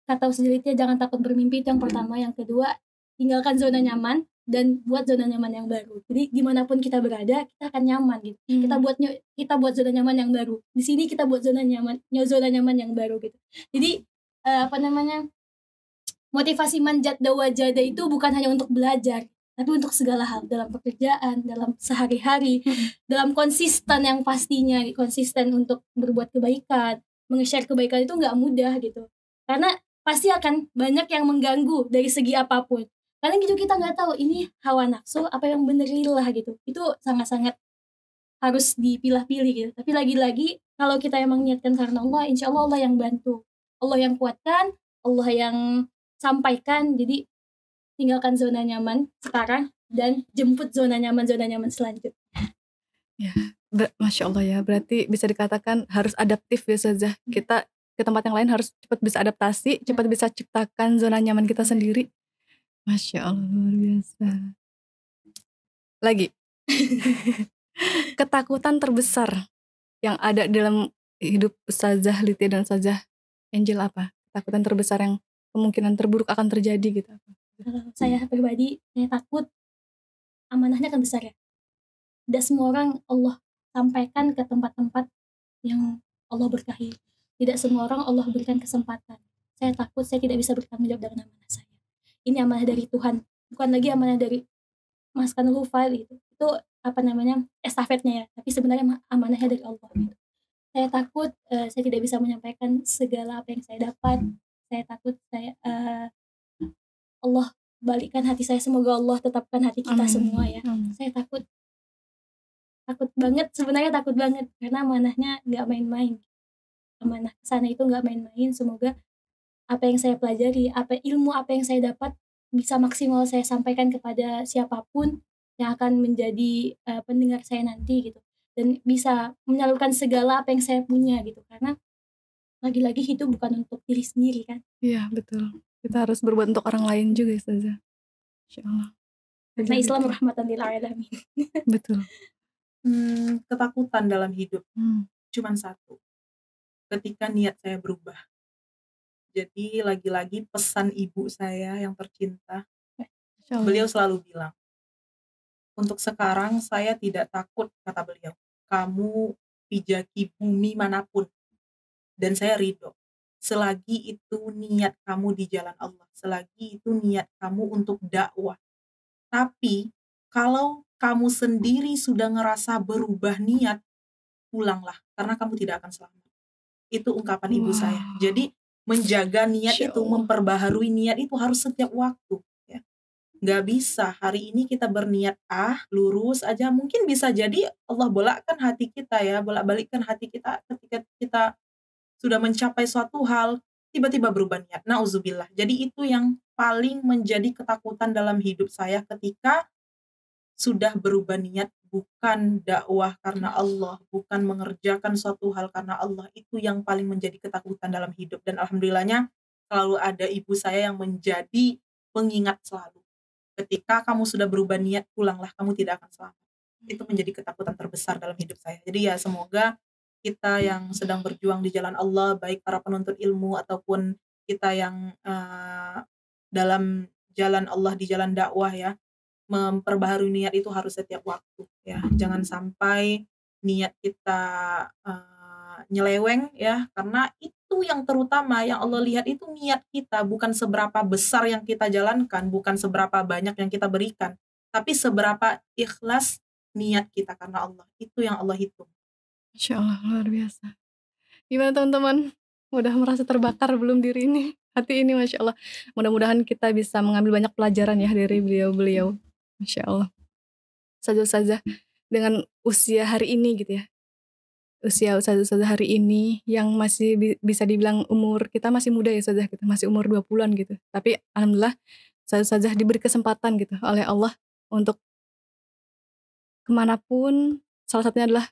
Kata Usdilitnya jangan takut bermimpi, itu yang pertama. Yang kedua, tinggalkan zona nyaman dan buat zona nyaman yang baru. Jadi dimanapun kita berada, kita akan nyaman gitu. Kita buat zona nyaman yang baru. Di sini kita buat zona nyaman yang baru gitu. Jadi motivasi manjat dawajada itu bukan hanya untuk belajar, tapi untuk segala hal, dalam pekerjaan, dalam sehari-hari, dalam konsisten yang pastinya, konsisten untuk berbuat kebaikan, menge-share kebaikan itu nggak mudah gitu. Karena pasti akan banyak yang mengganggu dari segi apapun. Karena gitu kita nggak tahu ini hawa nafsu apa yang bener lillah gitu. Itu sangat-sangat harus dipilah-pilih gitu. Tapi lagi-lagi kalau kita emang niatkan karena Allah, insya Allah Allah yang bantu, Allah yang kuatkan, Allah yang sampaikan. Jadi tinggalkan zona nyaman sekarang dan jemput zona nyaman selanjutnya. Ya, Masya Allah ya. Berarti bisa dikatakan harus adaptif ya Ustazah. Kita ke tempat yang lain harus cepat bisa adaptasi, cepat bisa ciptakan zona nyaman kita sendiri. Masya Allah, luar biasa. Lagi. Ketakutan terbesar yang ada dalam hidup Ustazah Liti dan Ustazah Angel apa? Ketakutan terbesar yang kemungkinan terburuk akan terjadi gitu. Kalau saya pribadi, saya takut amanahnya kan besar ya. Tidak semua orang Allah sampaikan ke tempat-tempat yang Allah berkahi. Tidak semua orang Allah berikan kesempatan. Saya takut saya tidak bisa bertanggung jawab dengan amanah saya. Ini amanah dari Tuhan, bukan lagi amanah dari Mas Kanul Hufail gitu. Itu estafetnya ya. Tapi sebenarnya amanahnya dari Allah gitu. Saya takut saya tidak bisa menyampaikan segala apa yang saya dapat. Saya takut Allah balikkan hati saya, semoga Allah tetapkan hati kita semua ya. Saya takut banget, sebenarnya takut banget karena amanahnya nggak main-main. Amanah kesana itu nggak main-main. Semoga apa yang saya pelajari, ilmu apa yang saya dapat bisa maksimal saya sampaikan kepada siapapun yang akan menjadi pendengar saya nanti gitu, dan bisa menyalurkan segala apa yang saya punya gitu. Karena lagi-lagi hidup bukan untuk diri sendiri kan. Iya betul, kita harus berbuat untuk orang lain juga Ustazah. Insya Allah. Karena Islam rahmatan lil alamin. Betul. Ketakutan dalam hidup cuman satu, ketika niat saya berubah. Jadi lagi-lagi pesan ibu saya yang tercinta, beliau selalu bilang, untuk sekarang saya tidak takut, kata beliau, kamu pijaki bumi manapun dan saya ridho, selagi itu niat kamu di jalan Allah, selagi itu niat kamu untuk dakwah. Tapi kalau kamu sendiri sudah ngerasa berubah niat, pulanglah, karena kamu tidak akan selamat. Itu ungkapan ibu saya. Jadi menjaga niat itu, memperbaharui niat itu harus setiap waktu ya. Nggak bisa hari ini kita berniat lurus aja, mungkin bisa jadi Allah bolakkan hati kita ya, bolak-balikkan hati kita ketika kita sudah mencapai suatu hal, tiba-tiba berubah niat. Nauzubillah. Jadi itu yang paling menjadi ketakutan dalam hidup saya ketika sudah berubah niat, bukan dakwah karena Allah, bukan mengerjakan suatu hal karena Allah. Itu yang paling menjadi ketakutan dalam hidup. Dan alhamdulillahnya selalu ada ibu saya yang menjadi pengingat selalu. Ketika kamu sudah berubah niat, pulanglah, kamu tidak akan selamat. Itu menjadi ketakutan terbesar dalam hidup saya. Jadi ya semoga kita yang sedang berjuang di jalan Allah, baik para penuntut ilmu ataupun kita yang dalam jalan Allah, di jalan dakwah ya, memperbaharui niat itu harus setiap waktu ya. Jangan sampai niat kita nyeleweng ya, karena itu yang terutama yang Allah lihat itu niat kita, bukan seberapa besar yang kita jalankan, bukan seberapa banyak yang kita berikan, tapi seberapa ikhlas niat kita karena Allah. Itu yang Allah hitung. Masya Allah, luar biasa. Gimana teman-teman? Udah merasa terbakar belum diri ini? hati ini, Masya Allah. Mudah-mudahan kita bisa mengambil banyak pelajaran ya dari beliau-beliau. Masya Allah. Ustazah dengan usia hari ini gitu ya, usia ustazah hari ini yang masih bisa dibilang umur kita masih muda ya ustazah, kita masih umur 20-an gitu. Tapi alhamdulillah ustazah diberi kesempatan gitu oleh Allah untuk kemanapun, salah satunya adalah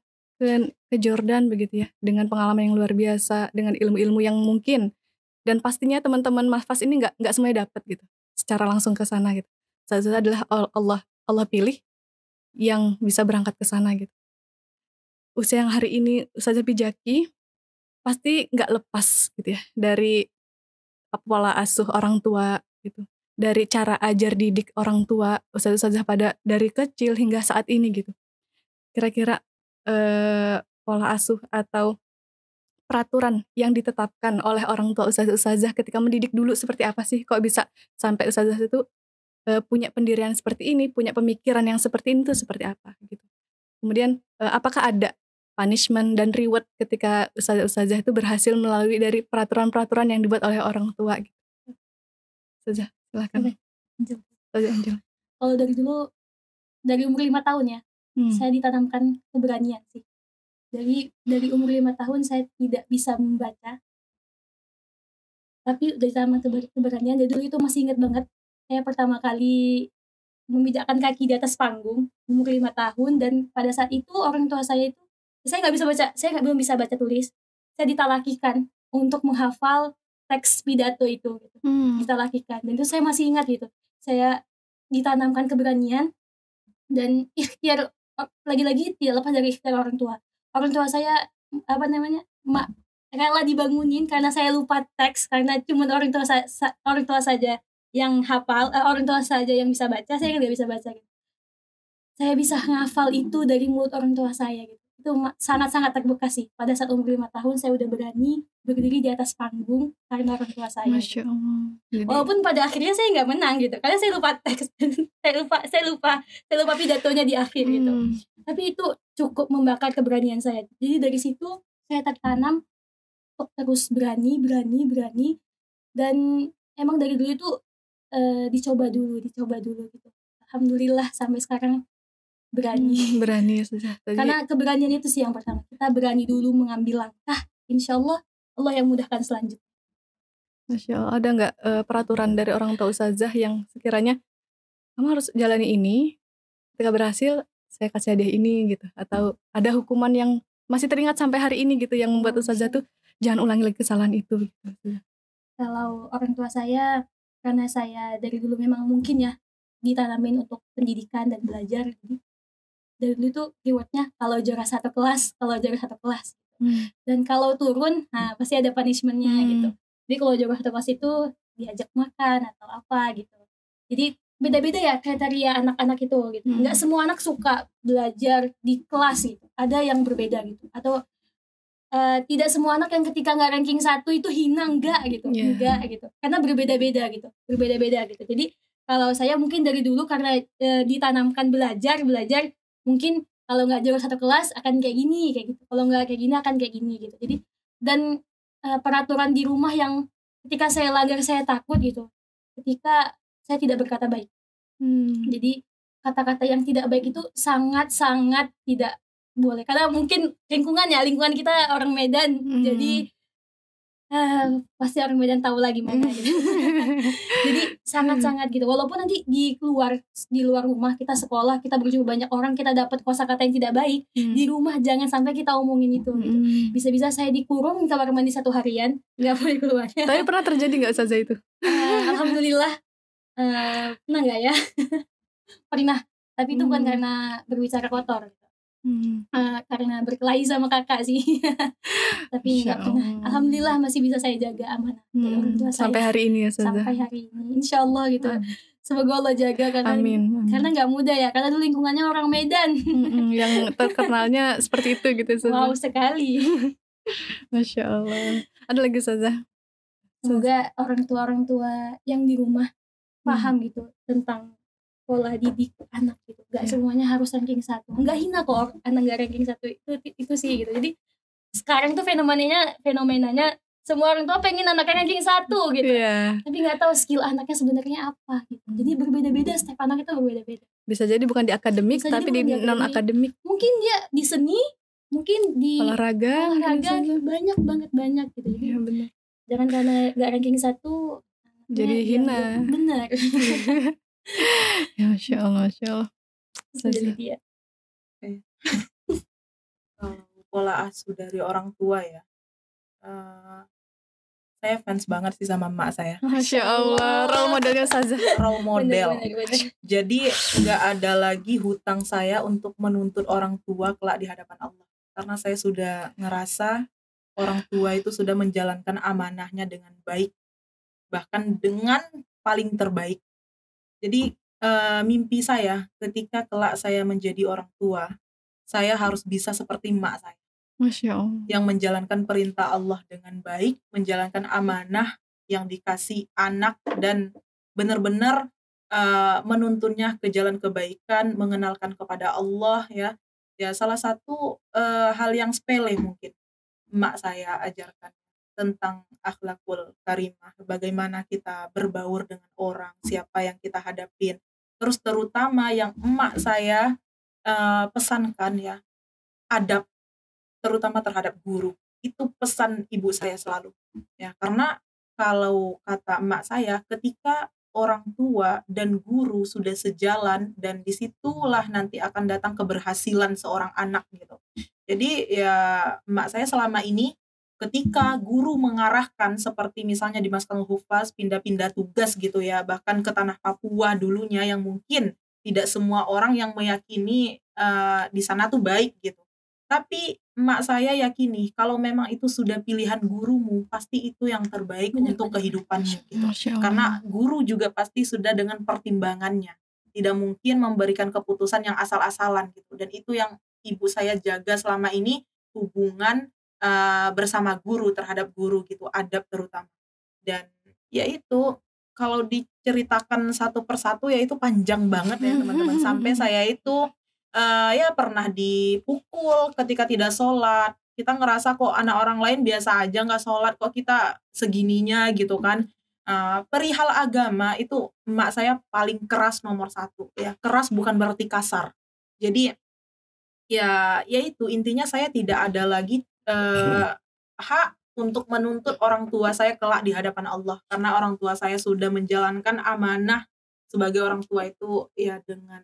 ke Jordan begitu ya, dengan pengalaman yang luar biasa, dengan ilmu-ilmu yang mungkin, dan pastinya teman-teman Mahfaz ini nggak semuanya dapat gitu secara langsung ke sana gitu. Ustazah adalah Allah pilih yang bisa berangkat ke sana gitu. Usia yang hari ini Ustazah pijaki pasti nggak lepas gitu ya dari pola asuh orang tua gitu, dari cara ajar didik orang tua ustazah pada dari kecil hingga saat ini gitu. Kira-kira pola asuh atau peraturan yang ditetapkan oleh orang tua ustazah ketika mendidik dulu seperti apa sih? Kok bisa sampai ustazah itu punya pendirian seperti ini, punya pemikiran yang seperti ini tuh seperti apa gitu. Kemudian apakah ada punishment dan reward ketika ustazah itu berhasil melalui dari peraturan-peraturan yang dibuat oleh orang tua gitu. Ustazah, silakan. Ustazah Angel. Kalau dari dulu, dari umur 5 tahun ya, saya ditanamkan keberanian sih. Dari umur 5 tahun saya tidak bisa membaca, tapi udah ditanamkan keberanian. Dari dulu itu masih ingat banget, saya pertama kali memijakkan kaki di atas panggung umur 5 tahun, dan pada saat itu orang tua saya itu, saya nggak bisa baca, belum bisa baca tulis. Saya ditalakikan untuk menghafal teks pidato itu gitu. Ditalakikan, dan itu saya masih ingat gitu. Saya ditanamkan keberanian dan ikhtiar, lagi-lagi tidak lepas dari ikhtiar orang tua. Orang tua saya rela dibangunin karena saya lupa teks, karena cuma orang tua saja yang hafal, orang tua saja yang bisa baca, saya nggak bisa baca gitu. Saya bisa ngafal itu dari mulut orang tua saya gitu. Itu sangat-sangat terbekas sih. Pada saat umur 5 tahun saya udah berani berdiri di atas panggung karena orang tua saya. Masya Allah. Jadi, walaupun pada akhirnya saya nggak menang gitu, karena saya lupa teks, saya lupa pidatonya di akhir gitu. Tapi itu cukup membakar keberanian saya. Jadi dari situ saya tertanam untuk terus berani, dan emang dari dulu itu dicoba dulu gitu. Alhamdulillah sampai sekarang berani. Berani ya susah. Karena keberanian itu sih yang pertama. Kita berani dulu mengambil langkah. Insya Allah Allah yang mudahkan selanjutnya. Masya Allah. Ada nggak peraturan dari orang tua ustazah yang sekiranya kamu harus jalani ini, ketika berhasil saya kasih hadiah ini gitu, atau ada hukuman yang masih teringat sampai hari ini gitu yang membuat ustazah tuh jangan ulangi lagi kesalahan itu gitu. Kalau orang tua saya, karena saya dari dulu memang mungkin ya ditanamin untuk pendidikan dan belajar, jadi dari dulu tuh rewardnya kalau juara satu kelas, dan kalau turun, pasti ada punishmentnya gitu. Jadi kalau juara satu kelas itu diajak makan atau apa gitu. Jadi beda-beda ya kriteria anak-anak itu gitu. Nggak semua anak suka belajar di kelas gitu. Ada yang berbeda gitu. Atau tidak semua anak yang ketika nggak ranking 1 itu hina, enggak gitu. Enggak gitu. Karena berbeda-beda gitu. Jadi kalau saya mungkin dari dulu karena ditanamkan belajar, mungkin kalau nggak juara satu kelas akan kayak gini, kayak gitu. Kalau nggak kayak gini akan kayak gini gitu. Jadi dan peraturan di rumah yang ketika saya langgar saya takut gitu. Ketika saya tidak berkata baik. Jadi kata-kata yang tidak baik itu sangat-sangat tidak boleh. Karena mungkin lingkungan kita orang Medan. Jadi pasti orang Medan tahu lagi mana gitu. Jadi sangat-sangat gitu. Walaupun nanti di luar rumah kita sekolah, kita berjumpa banyak orang, kita dapat kosakata yang tidak baik, di rumah jangan sampai kita omongin itu gitu. Bisa-bisa saya dikurung di kamar mandi 1 harian, nggak boleh keluar. Tapi pernah terjadi nggak ustazah itu? Alhamdulillah pernah nggak ya? Pernah. Tapi itu bukan karena berbicara kotor. Karena berkelahi sama kakak sih. Tapi nggak pernah. Alhamdulillah masih bisa saya jaga amanah dari orang tua saya. Sampai hari ini ya ustazah. Sampai hari ini, insya Allah gitu. Semoga Allah jaga karena karena nggak mudah ya. Karena dulu lingkungannya orang Medan. Yang terkenalnya seperti itu gitu ustazah. Wow sekali. Masya Allah. Ada lagi ustazah? Semoga orang tua yang di rumah paham gitu tentang pola didik anak gitu. Gak semuanya harus ranking 1. Enggak hina kok anak gak ranking 1 itu sih gitu. Jadi sekarang tuh fenomenanya Semua orang tua pengen anaknya ranking 1 gitu. Iya. Tapi nggak tahu skill anaknya sebenarnya apa gitu. Jadi berbeda-beda, setiap anak itu berbeda-beda. Bisa jadi bukan di akademik Bisa jadi tapi di bukan di non akademik, Mungkin dia di seni, mungkin di olahraga banyak banget gitu. Jadi Iya benar. jangan karena gak ranking 1 Jadi hina. Benar. Ya Masya Allah. Jadi dia. Pola asuh dari orang tua ya. Saya fans banget sih sama emak saya. Masya Allah, role modelnya Ustazah. Role model. Benar. Jadi nggak ada lagi hutang saya untuk menuntut orang tua kelak di hadapan Allah. Karena saya sudah ngerasa orang tua itu sudah menjalankan amanahnya dengan baik. Bahkan dengan paling terbaik. Jadi mimpi saya ketika kelak saya menjadi orang tua, saya harus bisa seperti emak saya. Masya Allah. Yang menjalankan perintah Allah dengan baik, menjalankan amanah yang dikasih anak dan benar-benar menuntunnya ke jalan kebaikan, mengenalkan kepada Allah ya. Ya salah satu hal yang sepele mungkin emak saya ajarkan tentang akhlakul karimah, bagaimana kita berbaur dengan orang, siapa yang kita hadapin. Terus terutama yang emak saya pesankan ya, adab terutama terhadap guru. Itu pesan ibu saya selalu. Ya, karena kalau kata emak saya, ketika orang tua dan guru sudah sejalan dan disitulah nanti akan datang keberhasilan seorang anak gitu. Jadi ya emak saya selama ini ketika guru mengarahkan seperti misalnya di Maskanul Hufaz pindah-pindah tugas gitu ya, bahkan ke tanah Papua dulunya yang mungkin tidak semua orang yang meyakini di sana tuh baik gitu. Tapi emak saya yakini kalau memang itu sudah pilihan gurumu, pasti itu yang terbaik untuk kehidupanmu gitu. Masya Allah. Karena guru juga pasti sudah dengan pertimbangannya. Tidak mungkin memberikan keputusan yang asal-asalan gitu. Dan itu yang ibu saya jaga selama ini, hubungan bersama guru terhadap guru gitu, adab terutama. Dan ya itu kalau diceritakan satu persatu ya itu panjang banget ya teman-teman. Sampai saya itu ya pernah dipukul ketika tidak sholat. Kita ngerasa kok anak orang lain biasa aja nggak sholat, kok kita segininya gitu kan. Perihal agama itu emak saya paling keras nomor 1 ya. Keras bukan berarti kasar. Jadi ya itu intinya saya tidak ada lagi hak untuk menuntut orang tua saya kelak di hadapan Allah, karena orang tua saya sudah menjalankan amanah sebagai orang tua itu ya dengan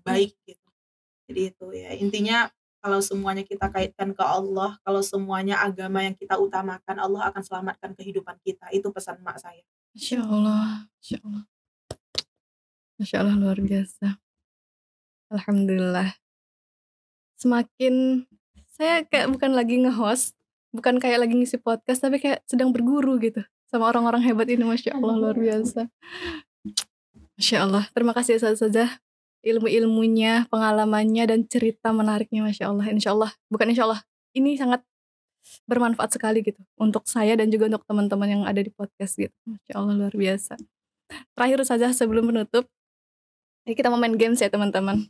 baik gitu. Jadi itu ya intinya, kalau semuanya kita kaitkan ke Allah, kalau semuanya agama yang kita utamakan, Allah akan selamatkan kehidupan kita. Itu pesan emak saya. Masya Allah. Masya Allah. Masya Allah, luar biasa. Alhamdulillah. Semakin saya kayak bukan lagi nge-host, bukan kayak lagi ngisi podcast, tapi kayak sedang berguru gitu sama orang-orang hebat ini. Masya Allah, luar biasa. Masya Allah. Terima kasih Ustazah, ilmu-ilmunya, pengalamannya, dan cerita menariknya. Masya Allah. Insya Allah, bukan insya Allah, ini sangat bermanfaat sekali gitu untuk saya dan juga untuk teman-teman yang ada di podcast gitu. Masya Allah, luar biasa. Terakhir Ustazah, sebelum menutup, ini kita mau main games ya teman-teman.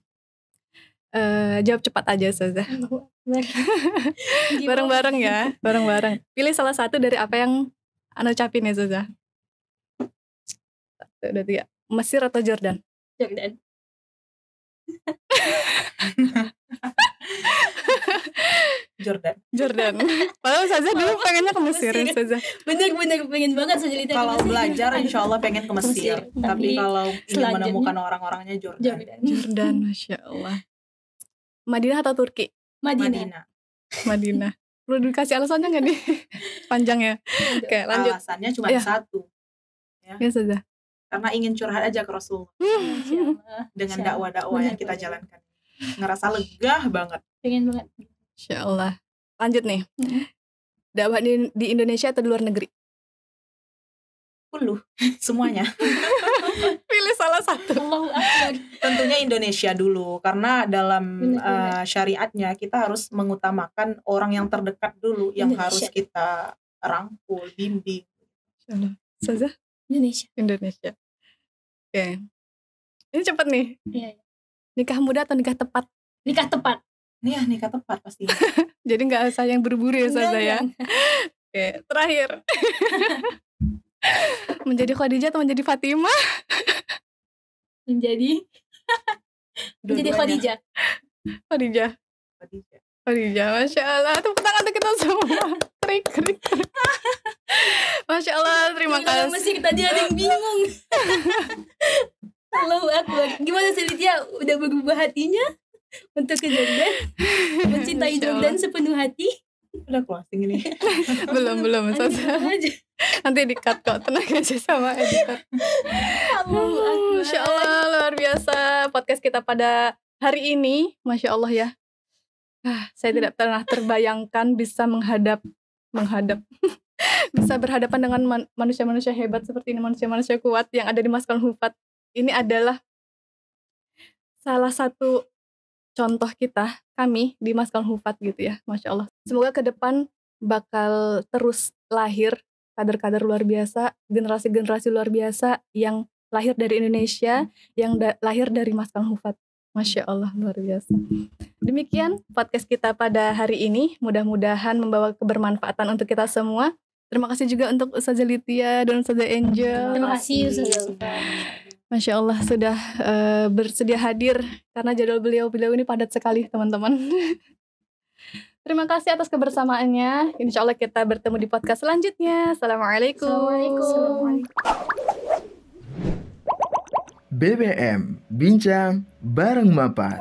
Jawab cepat aja Ustazah. Bareng-bareng ya, bareng-bareng. Pilih salah satu dari apa yang Anda ucapin ya Ustazah. 1, 2, 3. Mesir atau Jordan? Jordan. Jordan. Padahal Ustazah dulu pengennya ke Mesir. Ustazah. Bener pengen banget sejelita. Kalau belajar insya Allah pengen ke Mesir. Tapi kalau ingin menemukan orang-orangnya Jordan. Masya Allah. Madinah atau Turki? Madinah. Perlu dikasih alasannya nggak nih? Panjang ya. Oke, lanjut. Alasannya cuma satu. Ya Ustazah. Karena ingin curhat aja ke Rasul. Dengan dakwah-dakwah yang kita jalankan. Ngerasa lega banget. Pengen banget. Insya Allah. Lanjut nih. Dakwah di Indonesia atau di luar negeri? Semuanya. Pilih salah satu. Allahu Akbar. Tentunya Indonesia dulu, karena dalam syariatnya kita harus mengutamakan orang yang terdekat dulu, yang harus kita rangkul, bimbing. Insyaallah. Ustazah? Indonesia. Oke. Ini cepet nih. Iya. Nikah muda atau nikah tepat? Nikah tepat. Nih ya nikah tepat pasti. Jadi nggak usah yang berburu ya Ustazah ya. Oke, terakhir. Menjadi Khadijah atau menjadi Fatimah? Menjadi Dua-duanya. Khadijah. Khadijah. Khadijah. Khadijah, Masya Allah. Tepuk tangan untuk kita semua. Krik, krik, krik. Masya Allah, terima Kalau kasih. Mesir tadi ada yang bingung. Allahu Akbar. Gimana sih Lydia? Udah berubah hatinya untuk ke Jordan? Mencintai Masya Jordan Allah. sepenuh hati? Udah closing ini. Belum, Aduh, Ustazah. aja. Nanti di-cut kok, tenang aja sama editor. Allahu Akbar. Masya Allah, luar biasa podcast kita pada hari ini. Masya Allah ya. Saya tidak pernah terbayangkan bisa menghadap bisa berhadapan dengan manusia-manusia hebat seperti ini, manusia-manusia kuat yang ada di Maskal Hufat. Ini adalah salah satu contoh kami di Maskal Hufat gitu ya, Masya Allah. Semoga ke depan bakal terus lahir kader-kader luar biasa, generasi-generasi luar biasa yang lahir dari Indonesia, yang lahir dari Maskal Hufat. Masya Allah, luar biasa. Demikian podcast kita pada hari ini. Mudah-mudahan membawa kebermanfaatan untuk kita semua. Terima kasih juga untuk Ustazah Lydia dan Ustazah Angel. Terima kasih Ustazah. Masya Allah sudah bersedia hadir karena jadwal beliau ini padat sekali teman-teman. Terima kasih atas kebersamaannya. Insya Allah kita bertemu di podcast selanjutnya. Assalamualaikum. Assalamualaikum. BBM Bincang Bareng Mapas.